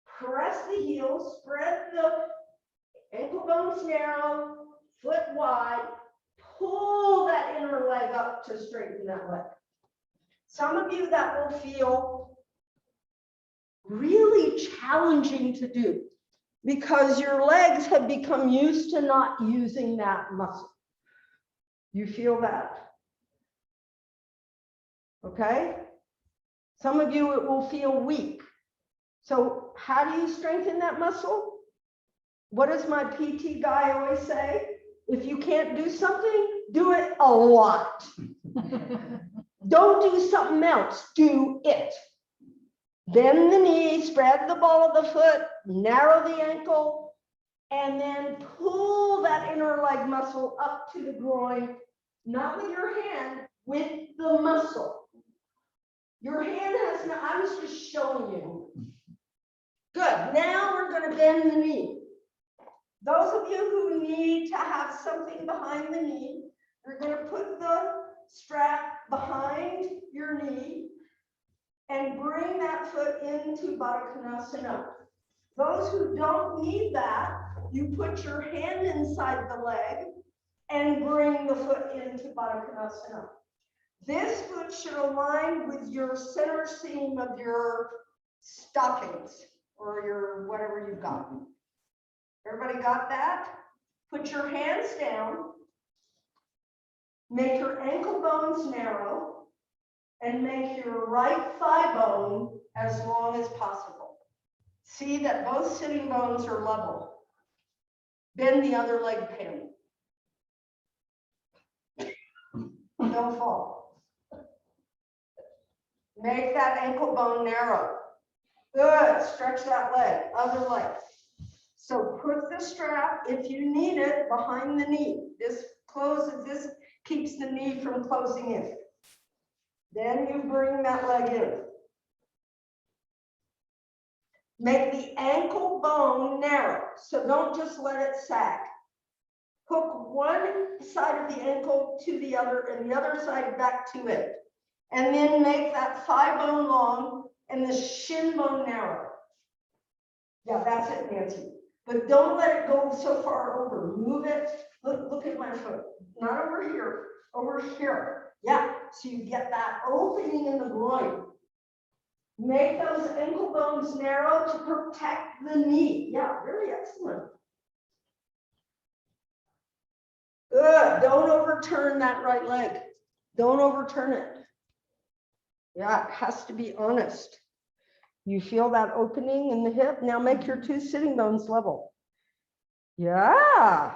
press the heels, spread the ankle bones narrow, foot wide. Pull that inner leg up to straighten that leg. Some of you that will feel really challenging to do because your legs have become used to not using that muscle. You feel that? Okay? Some of you, it will feel weak. So how do you strengthen that muscle? What does my PT guy always say? If you can't do something, do it a lot. Don't do something else, do it. Bend the knee, spread the ball of the foot, narrow the ankle, and then pull that inner leg muscle up to the groin, not with your hand, with the muscle. Your hand has no, I was just showing you. Good, now we're gonna bend the knee. Those of you who need to have something behind the knee, you're gonna put the strap behind your knee and bring that foot into Utkatasana Konasana. Those who don't need that, you put your hand inside the leg and bring the foot into Utkatasana Konasana. This foot should align with your center seam of your stockings or your whatever you've got. Everybody got that? Put your hands down, make your ankle bones narrow, and make your right thigh bone as long as possible. See that both sitting bones are level. Bend the other leg pin. Don't fall. Make that ankle bone narrow. Good, stretch that leg, other leg. So put the strap, if you need it, behind the knee. This closes, this keeps the knee from closing in. Then you bring that leg in. Make the ankle bone narrow, so don't just let it sag. Hook one side of the ankle to the other and the other side back to it. And then make that thigh bone long and the shin bone narrow. Yeah, that's it, Nancy. But don't let it go so far over. Move it. Look at my foot. Not over here, over here. Yeah, so you get that opening in the groin. Make those ankle bones narrow to protect the knee. Yeah, very excellent. Good. Don't overturn that right leg. Don't overturn it. Yeah, it has to be honest. You feel that opening in the hip? Now make your two sitting bones level. Yeah.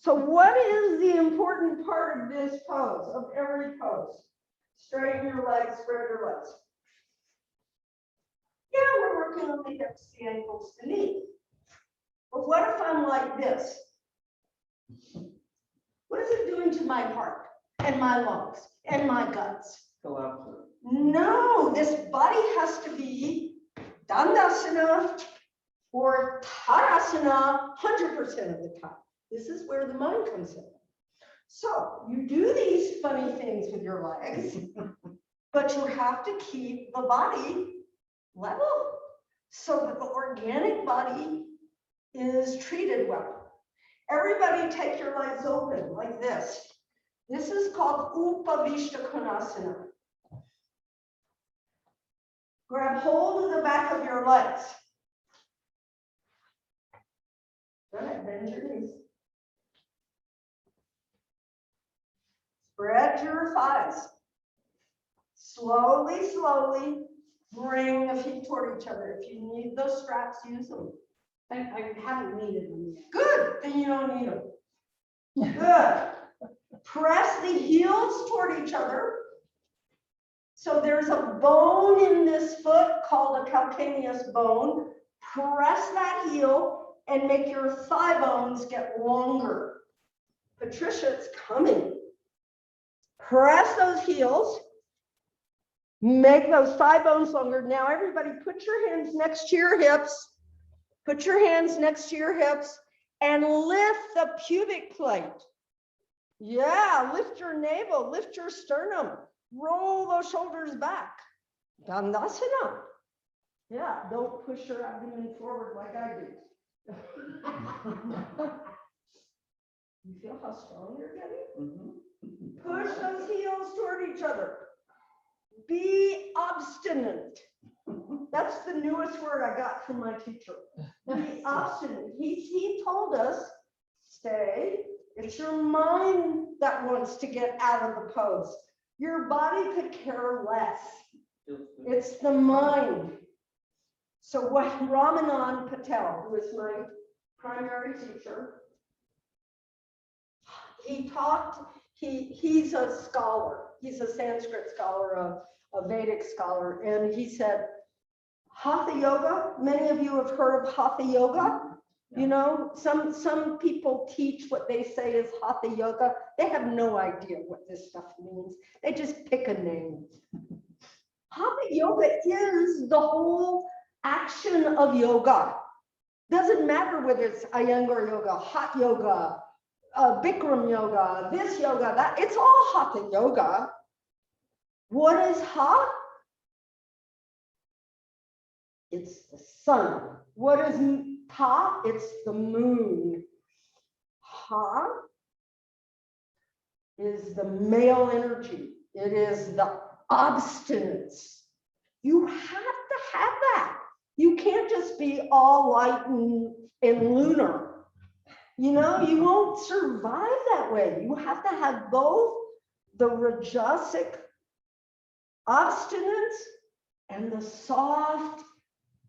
So what is the important part of this pose, of every pose? Straighten your legs, spread your legs. Yeah, we're working on the hips, the ankles, the knee. But what if I'm like this? What is it doing to my heart and my lungs and my guts? Collapse. No, this body has to be Dandasana or Tadasana 100% of the time. This is where the mind comes in. So you do these funny things with your legs, but you have to keep the body level so that the organic body is treated well. Everybody take your legs open like this. This is called Upavista Konasana. Grab hold of the back of your legs. Go ahead, bend your knees. Spread your thighs. Slowly, slowly bring the feet toward each other. If you need those straps, use them. I haven't needed them yet. Good, then you don't need them. Good. Press the heels toward each other. So there's a bone in this foot called a calcaneus bone. Press that heel and make your thigh bones get longer. Patricia, it's coming. Press those heels. Make those thigh bones longer. Now, everybody, put your hands next to your hips. Put your hands next to your hips and lift the pubic plate. Yeah, lift your navel, lift your sternum, roll those shoulders back. Dandasana. Yeah, don't push your abdomen forward like I do. You feel how strong you're getting? Push those heels toward each other. Be obstinate. That's the newest word I got from my teacher. Be obstinate. He told us, stay. It's your mind that wants to get out of the pose. Your body could care less. It's the mind. So what Ramanand Patel, who is my primary teacher, he talked, he's a scholar. He's a Sanskrit scholar, a Vedic scholar. And he said, Hatha yoga, many of you have heard of Hatha yoga. You know, some people teach what they say is Hatha yoga. They have no idea what this stuff means. They just pick a name. Hatha yoga is the whole action of yoga. Doesn't matter whether it's Iyengar yoga, hot yoga, Bikram yoga, this yoga, that, it's all Hatha yoga. What is Ha? It's the sun. What is Ta? It's the moon. Ha is the male energy. It is the obstinance. You have to have that. You can't just be all light and lunar. You know, you won't survive that way. You have to have both the Rajasic obstinance and the soft,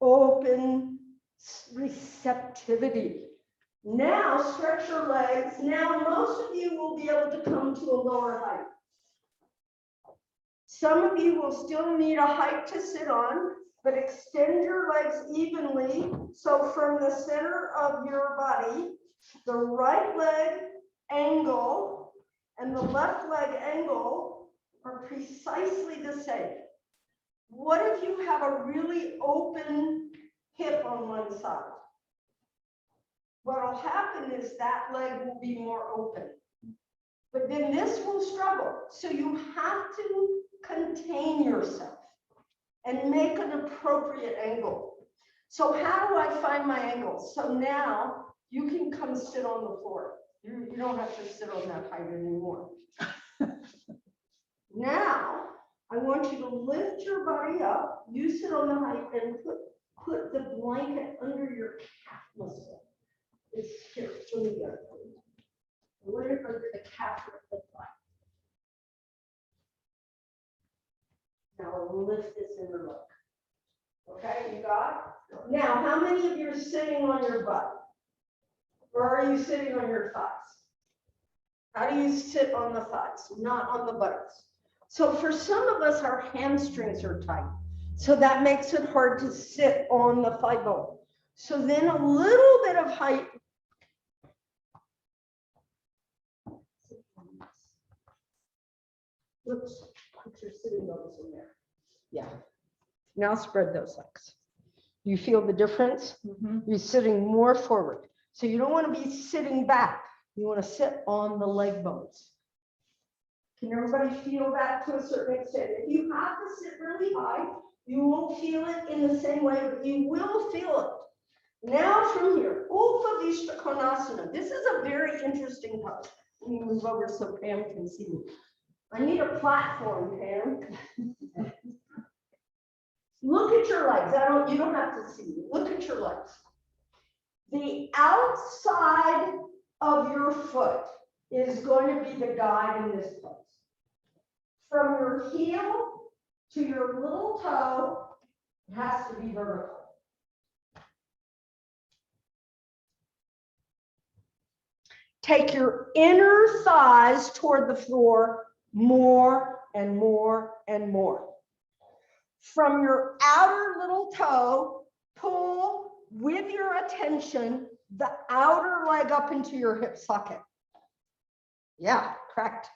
open receptivity. Now stretch your legs. Now most of you will be able to come to a lower height. Some of you will still need a height to sit on, but extend your legs evenly. So from the center of your body, the right leg angle and the left leg angle are precisely the same. What if you have a really open hip on one side? What will happen is that leg will be more open. But then this will struggle. So you have to contain yourself and make an appropriate angle. So how do I find my angle? So now you can come sit on the floor. You don't have to sit on that height anymore. Now, I want you to lift your body up. You sit on the height and put the blanket under your calf muscle. It's here, let me get it. What if under the calf of the thigh? Now lift this inner leg. Okay, you got it? Now, how many of you are sitting on your butt? Or are you sitting on your thighs? How do you sit on the thighs? Not on the buttocks. So for some of us, our hamstrings are tight. So that makes it hard to sit on the thigh bone. So then a little bit of height. Oops, put your sitting bones in there. Yeah. Now spread those legs. You feel the difference? You're sitting more forward. So you don't want to be sitting back. You want to sit on the leg bones. Can everybody feel that to a certain extent? If you have to sit really high, you won't feel it in the same way, but you will feel it. Now from here, Upavista Konasana. This is a very interesting pose. Let me move over so Pam can see me. I need a platform, Pam. Look at your legs. You don't have to see me. Look at your legs. The outside of your foot is going to be the guide in this pose. From your heel to your little toe, it has to be vertical. Take your inner thighs toward the floor more and more and more. From your outer little toe, pull with your attention the outer leg up into your hip socket. Yeah, correct.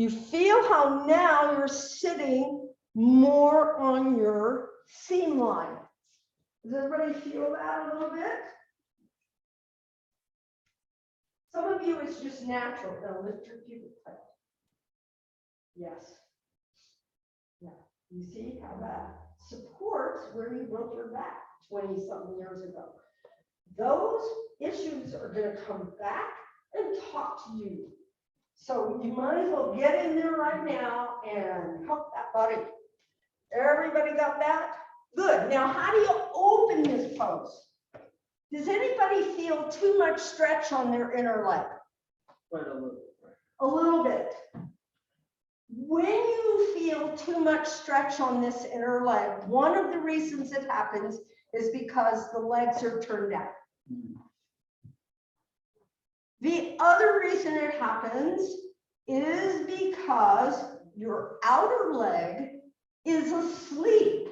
You feel how now you're sitting more on your seam line. Does everybody feel that a little bit? Some of you, it's just natural. Now lift your pubic plate. Yes. Yeah. You see how that supports where you broke your back 20-something years ago. Those issues are going to come back and talk to you. So you might as well get in there right now and help that body. Everybody got that? Good. Now, how do you open this pose? Does anybody feel too much stretch on their inner leg? Quite a little. A little bit. When you feel too much stretch on this inner leg, one of the reasons it happens is because the legs are turned out. The other reason it happens is because your outer leg is asleep.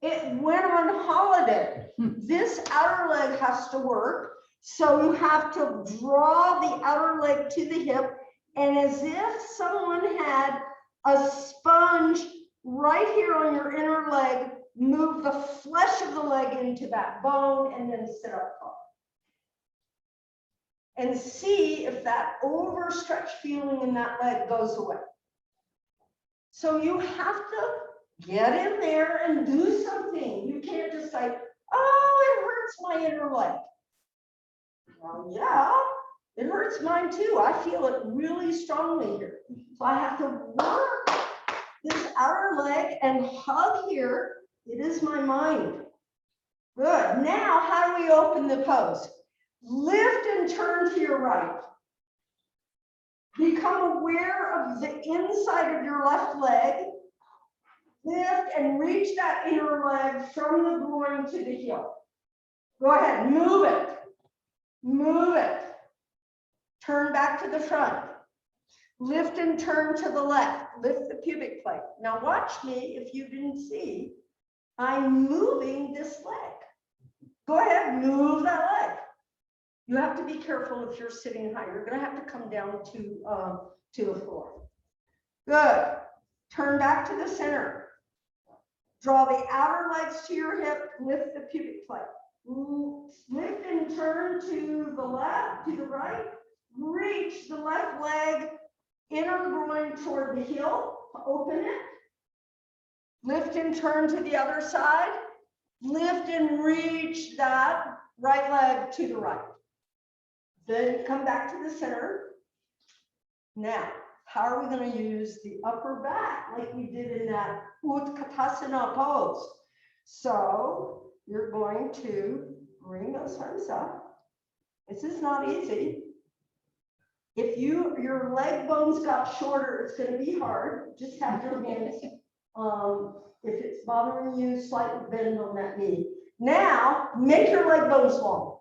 It went on holiday. This outer leg has to work. So you have to draw the outer leg to the hip, and as if someone had a sponge right here on your inner leg, move the flesh of the leg into that bone and then sit up tall. And see if that overstretched feeling in that leg goes away. So you have to get in there and do something. You can't just say, oh, it hurts my inner leg. Well, yeah, it hurts mine too. I feel it really strongly here. So I have to work this outer leg and hug here. It is my mind. Good. Now, how do we open the pose? Lift and turn to your right. Become aware of the inside of your left leg. Lift and reach that inner leg from the groin to the heel. Go ahead, move it. Move it. Turn back to the front. Lift and turn to the left. Lift the pubic plate. Now watch me if you didn't see. I'm moving this leg. Go ahead, move that leg. You have to be careful if you're sitting high. You're going to have to come down to the floor. Good. Turn back to the center. Draw the outer legs to your hip. Lift the pubic plate. Lift and turn to the left, to the right. Reach the left leg, inner groin toward the heel. Open it. Lift and turn to the other side. Lift and reach that right leg to the right. Then come back to the center. Now, how are we going to use the upper back like we did in that Utkatasana pose? So you're going to bring those arms up. This is not easy. If your leg bones got shorter, it's going to be hard. Just have your hands. If it's bothering you, slightly bend on that knee. Now, make your leg bones long.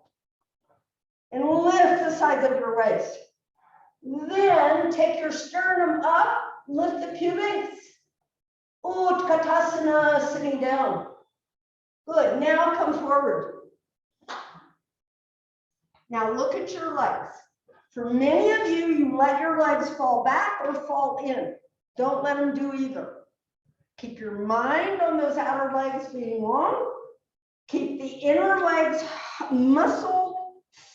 And lift the sides of your waist. Then take your sternum up, lift the pubics. Utkatasana, sitting down. Good, now come forward. Now look at your legs. For many of you, you let your legs fall back or fall in. Don't let them do either. Keep your mind on those outer legs being long. Keep the inner legs muscle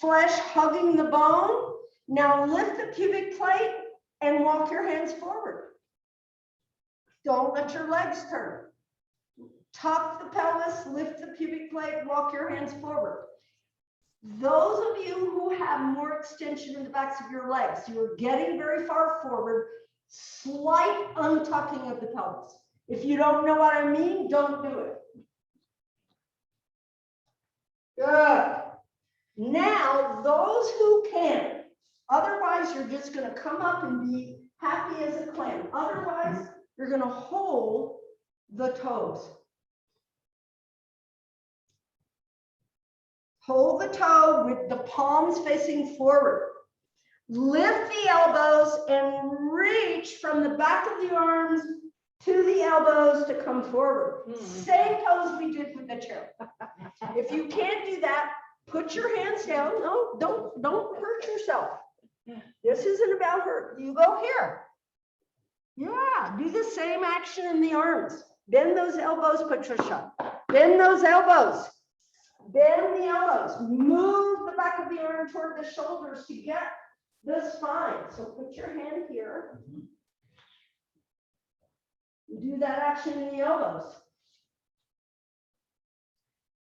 flesh hugging the bone. Now lift the pubic plate and walk your hands forward. Don't let your legs turn. Tuck the pelvis, lift the pubic plate, walk your hands forward. Those of you who have more extension in the backs of your legs, you're getting very far forward, slight untucking of the pelvis. If you don't know what I mean, don't do it. Good. Now, those who can, otherwise you're just going to come up and be happy as a clam. Otherwise, you're going to hold the toes. Hold the toe with the palms facing forward. Lift the elbows and reach from the back of the arms to the elbows to come forward. Same pose we did with the chair. If you can't do that, put your hands down. No, don't hurt yourself. This isn't about hurt. You go here. Yeah, do the same action in the arms. Bend those elbows, Patricia. Bend those elbows. Bend the elbows. Move the back of the arm toward the shoulders to get the spine. So put your hand here. Do that action in the elbows.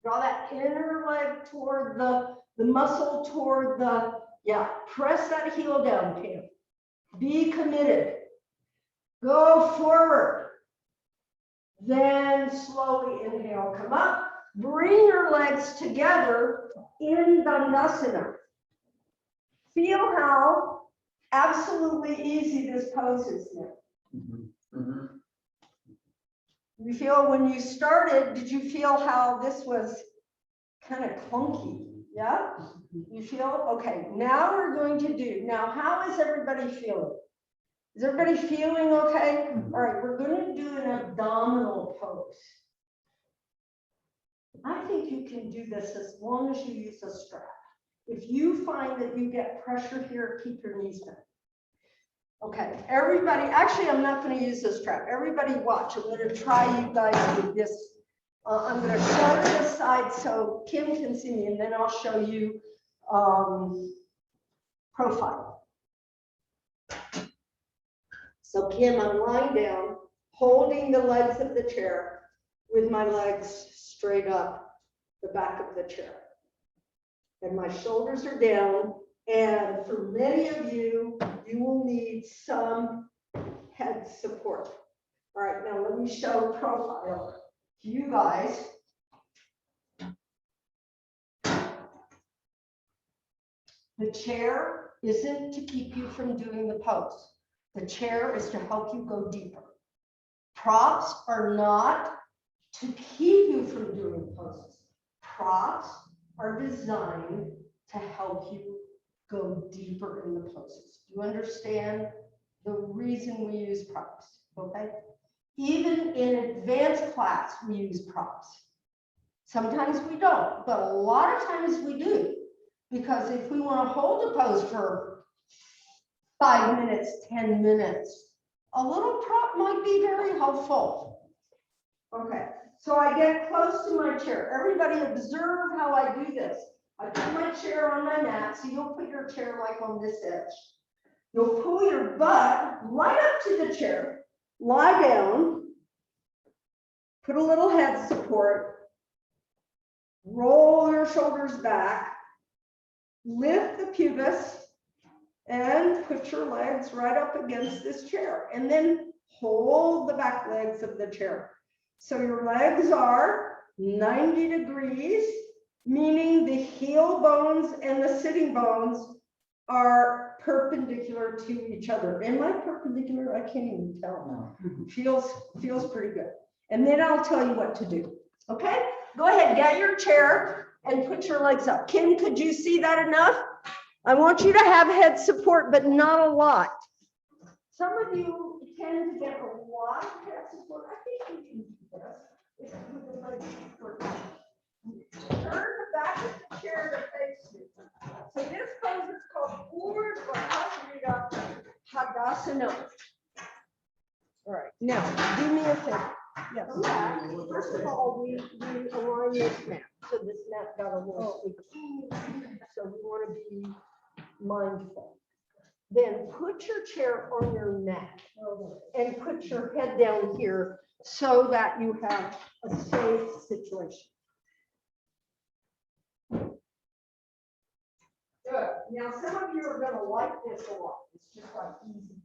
Draw that inner leg toward the muscle toward the, yeah, press that heel down, Pam. Be committed. Go forward. Then slowly inhale, come up. Bring your legs together in Dandasana. Feel how absolutely easy this pose is now. You feel when you started, did you feel how this was kind of clunky? Yeah? You feel? Okay, now we're going to do, now how is everybody feeling? Is everybody feeling okay? All right, we're going to do an abdominal pose. I think you can do this as long as you use a strap. If you find that you get pressure here, keep your knees bent. Okay, everybody, actually, I'm not going to use this strap. Everybody watch. I'm going to try you guys with this. I'm going to shut it aside so Kim can see me, and then I'll show you profile. So Kim, I'm lying down, holding the legs of the chair with my legs straight up the back of the chair. And my shoulders are down. And for many of you, you will need some head support. All right, now let me show profile to you guys. The chair isn't to keep you from doing the pose. The chair is to help you go deeper. Props are not to keep you from doing poses. Props are designed to help you go deeper in the poses. Do you understand the reason we use props? Okay. Even in advanced class, we use props. Sometimes we don't, but a lot of times we do. Because if we want to hold a pose for 5 minutes, 10 minutes, a little prop might be very helpful. Okay, so I get close to my chair. Everybody observe how I do this. I put my chair on my mat, so you'll put your chair like on this edge. You'll pull your butt right up to the chair, lie down, put a little head support, roll your shoulders back, lift the pubis, and put your legs right up against this chair, and then hold the back legs of the chair. So your legs are 90 degrees, meaning the heel bones and the sitting bones are perpendicular to each other. Am I perpendicular? I can't even tell now. Feels pretty good. And then I'll tell you what to do. Okay? Go ahead, get your chair and put your legs up. Kim, could you see that enough? I want you to have head support, but not a lot. Some of you tend to get a lot of head support. I think you can do this. Turn the back of the chair to face you. So this pose is called Utkatasana. All right, now do me a favor. Yes. First of all, we align this mat. So this mat got a little squeaky. So we want to be mindful. Then put your chair on your mat and put your head down here so that you have a safe situation. Good. Now some of you are going to like this a lot. It's just like easy.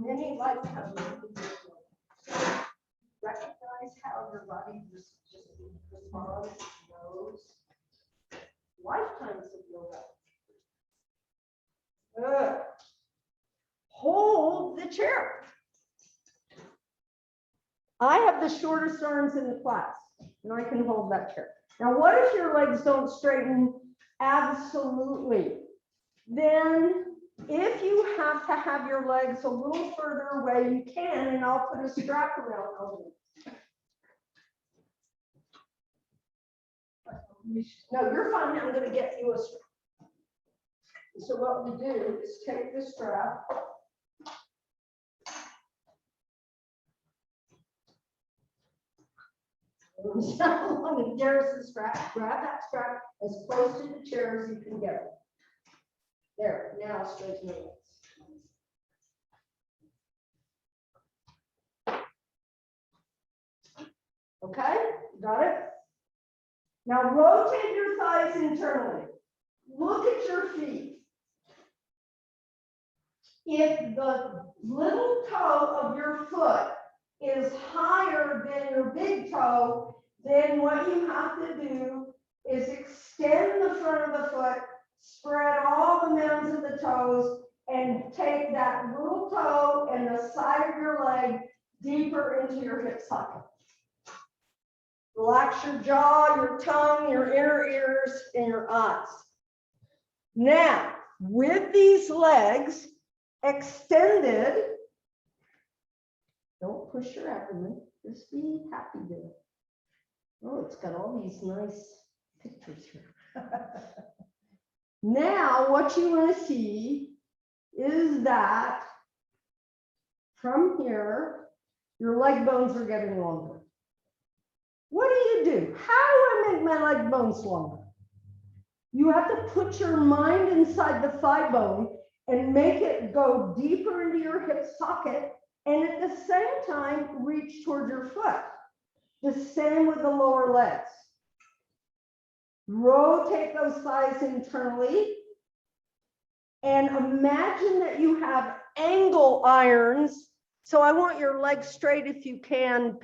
Many lifetimes. Recognize how your body just responds to those lifetimes of yoga. Good. Hold the chair. I have the shortest arms in the class, and I can hold that chair. Now, what if your legs don't straighten? Absolutely. Then, if you have to have your legs a little further away, you can, and I'll put a strap around them. No, you're fine. I'm going to get you a strap. So what we do is take the strap. There's the strap. Grab that strap as close to the chair as you can get it. There, now straighten your legs. Okay, got it? Now rotate your thighs internally. Look at your feet. If the little toe of your foot is higher than your big toe, then what you have to do is extend the front of the foot, spread all the mounds of the toes, and take that little toe and the side of your leg deeper into your hip socket. Relax your jaw, your tongue, your inner ears, and your eyes. Now, with these legs extended, don't push your abdomen, just be happy there. Oh, it's got all these nice pictures here. Now, what you want to see is that from here, your leg bones are getting longer. What do? How do I make my leg bones longer? You have to put your mind inside the thigh bone and make it go deeper into your hip socket, and at the same time, reach toward your foot. The same with the lower legs. Rotate those thighs internally, and imagine that you have angle irons. So I want your legs straight if you can,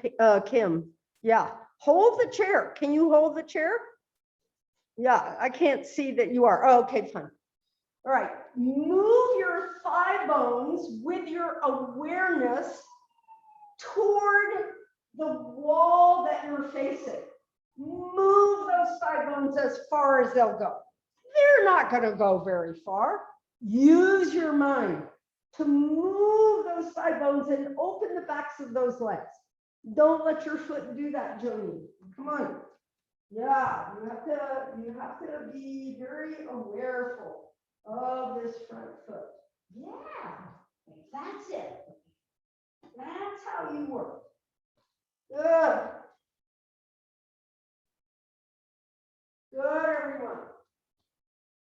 Kim. Yeah. Hold the chair. Can you hold the chair? Yeah, I can't see that you are. Oh, okay, fine. All right. Move your thigh bones with your awareness toward the wall that you're facing. Move those thigh bones as far as they'll go. They're not going to go very far. Use your mind to move those thigh bones and open the backs of those legs. Don't let your foot do that, Joni. Come on. Yeah, you have to be very awareful of this front foot. Yeah, that's it. That's how you work. Good. Good, everyone.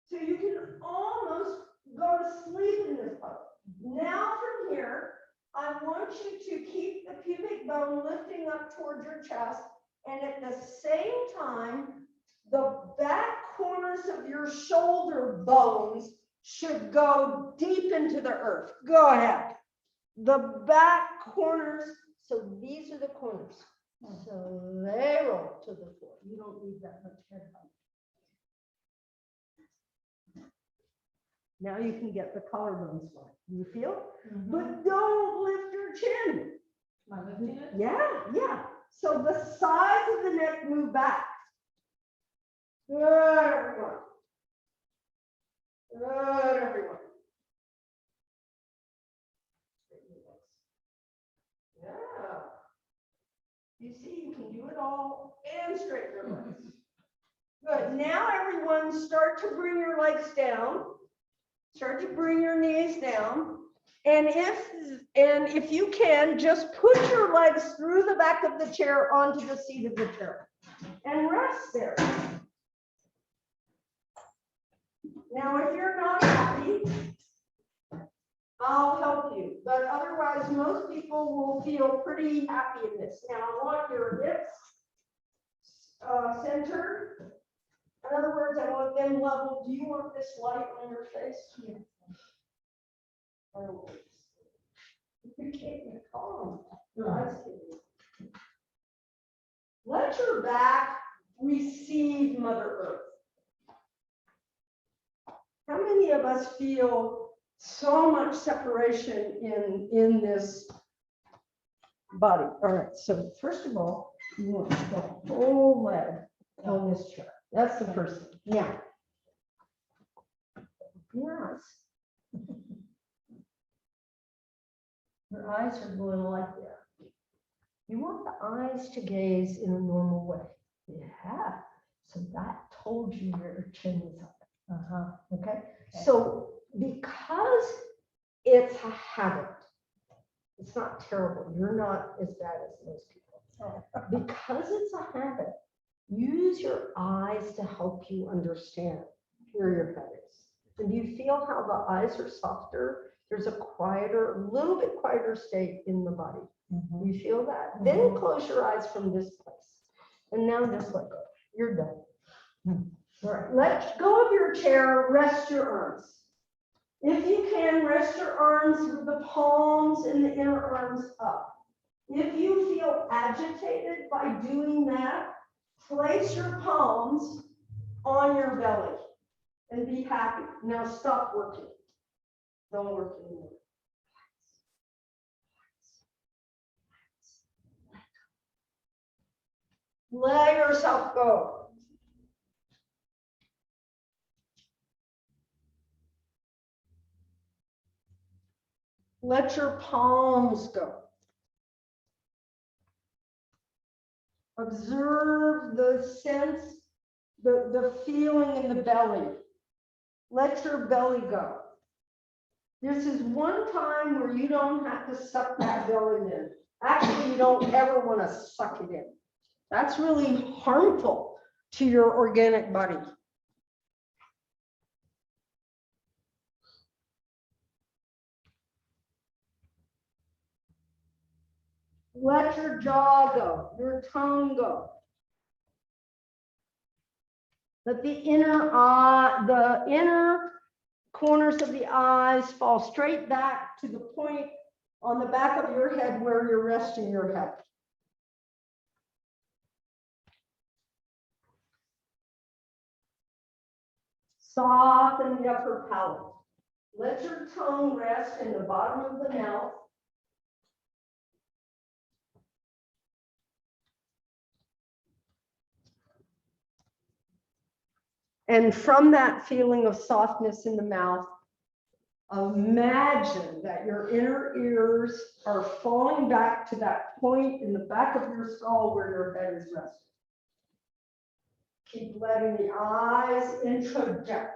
So you can almost go to sleep in this pose. Now from here, I want you to keep the pubic bone lifting up towards your chest, and at the same time, the back corners of your shoulder bones should go deep into the earth. Go ahead. The back corners, so these are the corners. So they roll to the floor. You don't need that much head height. Now you can get the collarbones going. You feel? Mm-hmm. But don't lift your chin. Am I lifting it? Yeah. So the sides of the neck move back. Good, everyone. Good, everyone. Yeah. You see, you can do it all and straighten your legs. Good. Now, everyone, start to bring your legs down. Start to bring your knees down. And if you can, just put your legs through the back of the chair onto the seat of the chair and rest there. Now, if you're not happy, I'll help you. But otherwise, most people will feel pretty happy in this. Now, I want your hips centered. In other words, I want them level. Do you want this light on your face? Yeah. You can't calm. Let your back receive Mother Earth. How many of us feel so much separation in this body? All right, so first of all, you want the whole leg on this chair. That's the first thing. Yeah. Yes. Your eyes are going like that. You want the eyes to gaze in a normal way. Yeah. So that told you your chin is up. Okay. So because it's a habit, it's not terrible. You're not as bad as most people. Because it's a habit, use your eyes to help you understand where your head is. And do you feel how the eyes are softer? There's a quieter, a little bit quieter state in the body. Mhm. You feel that? Then close your eyes from this place. And now just let go. You're done. All right, let go of your chair, rest your arms. If you can, rest your arms with the palms and the inner arms up. If you feel agitated by doing that, place your palms on your belly and be happy. Now stop working. Don't work anymore. Let yourself go. Let your palms go. Observe the sense, the feeling in the belly. Let your belly go. This is one time where you don't have to suck that belly in. Actually, you don't ever want to suck it in. That's really harmful to your organic body. Let your jaw go, your tongue go. Let the inner eye, the inner corners of the eyes fall straight back to the point on the back of your head where you're resting your head. Soften the upper palate. Let your tongue rest in the bottom of the mouth. And from that feeling of softness in the mouth, imagine that your inner ears are falling back to that point in the back of your skull where your head is resting. Keep letting the eyes introject,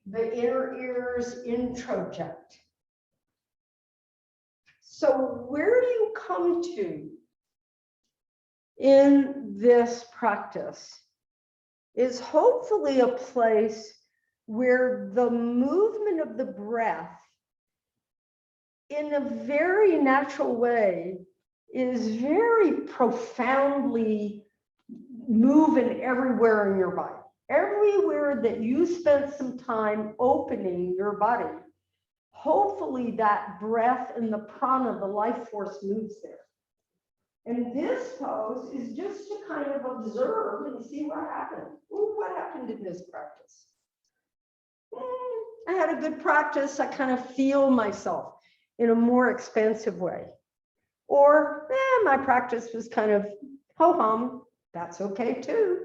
the inner ears introject. So where do you come to in this practice is hopefully a place where the movement of the breath in a very natural way is very profoundly moving everywhere in your body. Everywhere that you spent some time opening your body, hopefully that breath and the prana, the life force, moves there. And this pose is just to kind of observe and see what happened. Ooh, what happened in this practice? I had a good practice. I kind of feel myself in a more expansive way. Or my practice was kind of ho-hum. That's okay too.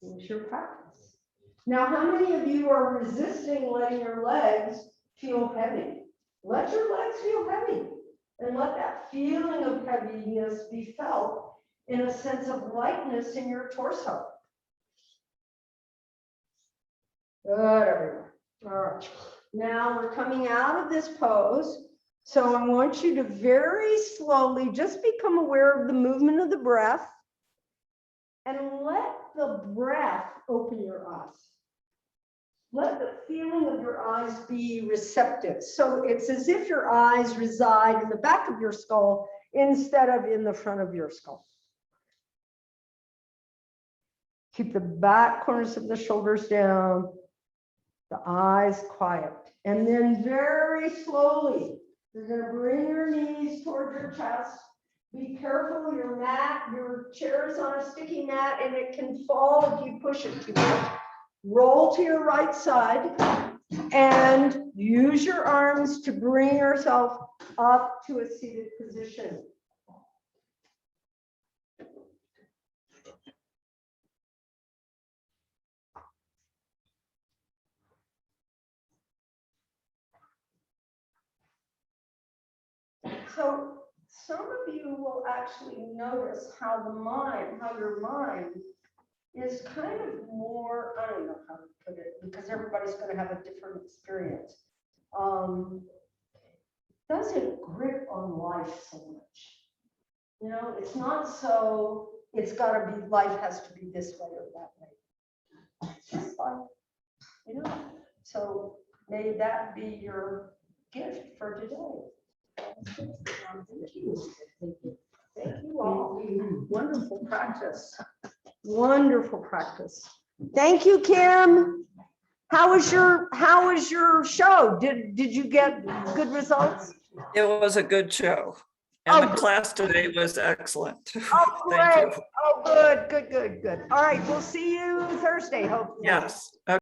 It's your practice. Now, how many of you are resisting letting your legs feel heavy? Let your legs feel heavy. And let that feeling of heaviness be felt in a sense of lightness in your torso. Good, everyone. All right. Now we're coming out of this pose. So I want you to very slowly just become aware of the movement of the breath and let the breath open your eyes. Let the feeling of your eyes be receptive. So it's as if your eyes reside in the back of your skull instead of in the front of your skull. Keep the back corners of the shoulders down, the eyes quiet. And then very slowly, you're going to bring your knees toward your chest. Be careful, your chair is on a sticky mat and it can fall if you push it too much. Roll to your right side and use your arms to bring yourself up to a seated position. So some of you will actually notice how your mind is kind of more, I don't know how to put it, because everybody's gonna have a different experience. Doesn't grip on life so much. You know, it's not so, it's gotta be, life has to be this way or that way. It's just life, you know, so may that be your gift for today. Thank you. Thank you all. Wonderful practice. Wonderful practice. Thank you, Kim. How was your show? Did you get good results? It was a good show. And Oh, the class today was excellent. Oh, Thank great. you. Oh, good. All right, we'll see you Thursday, hopefully. Yes.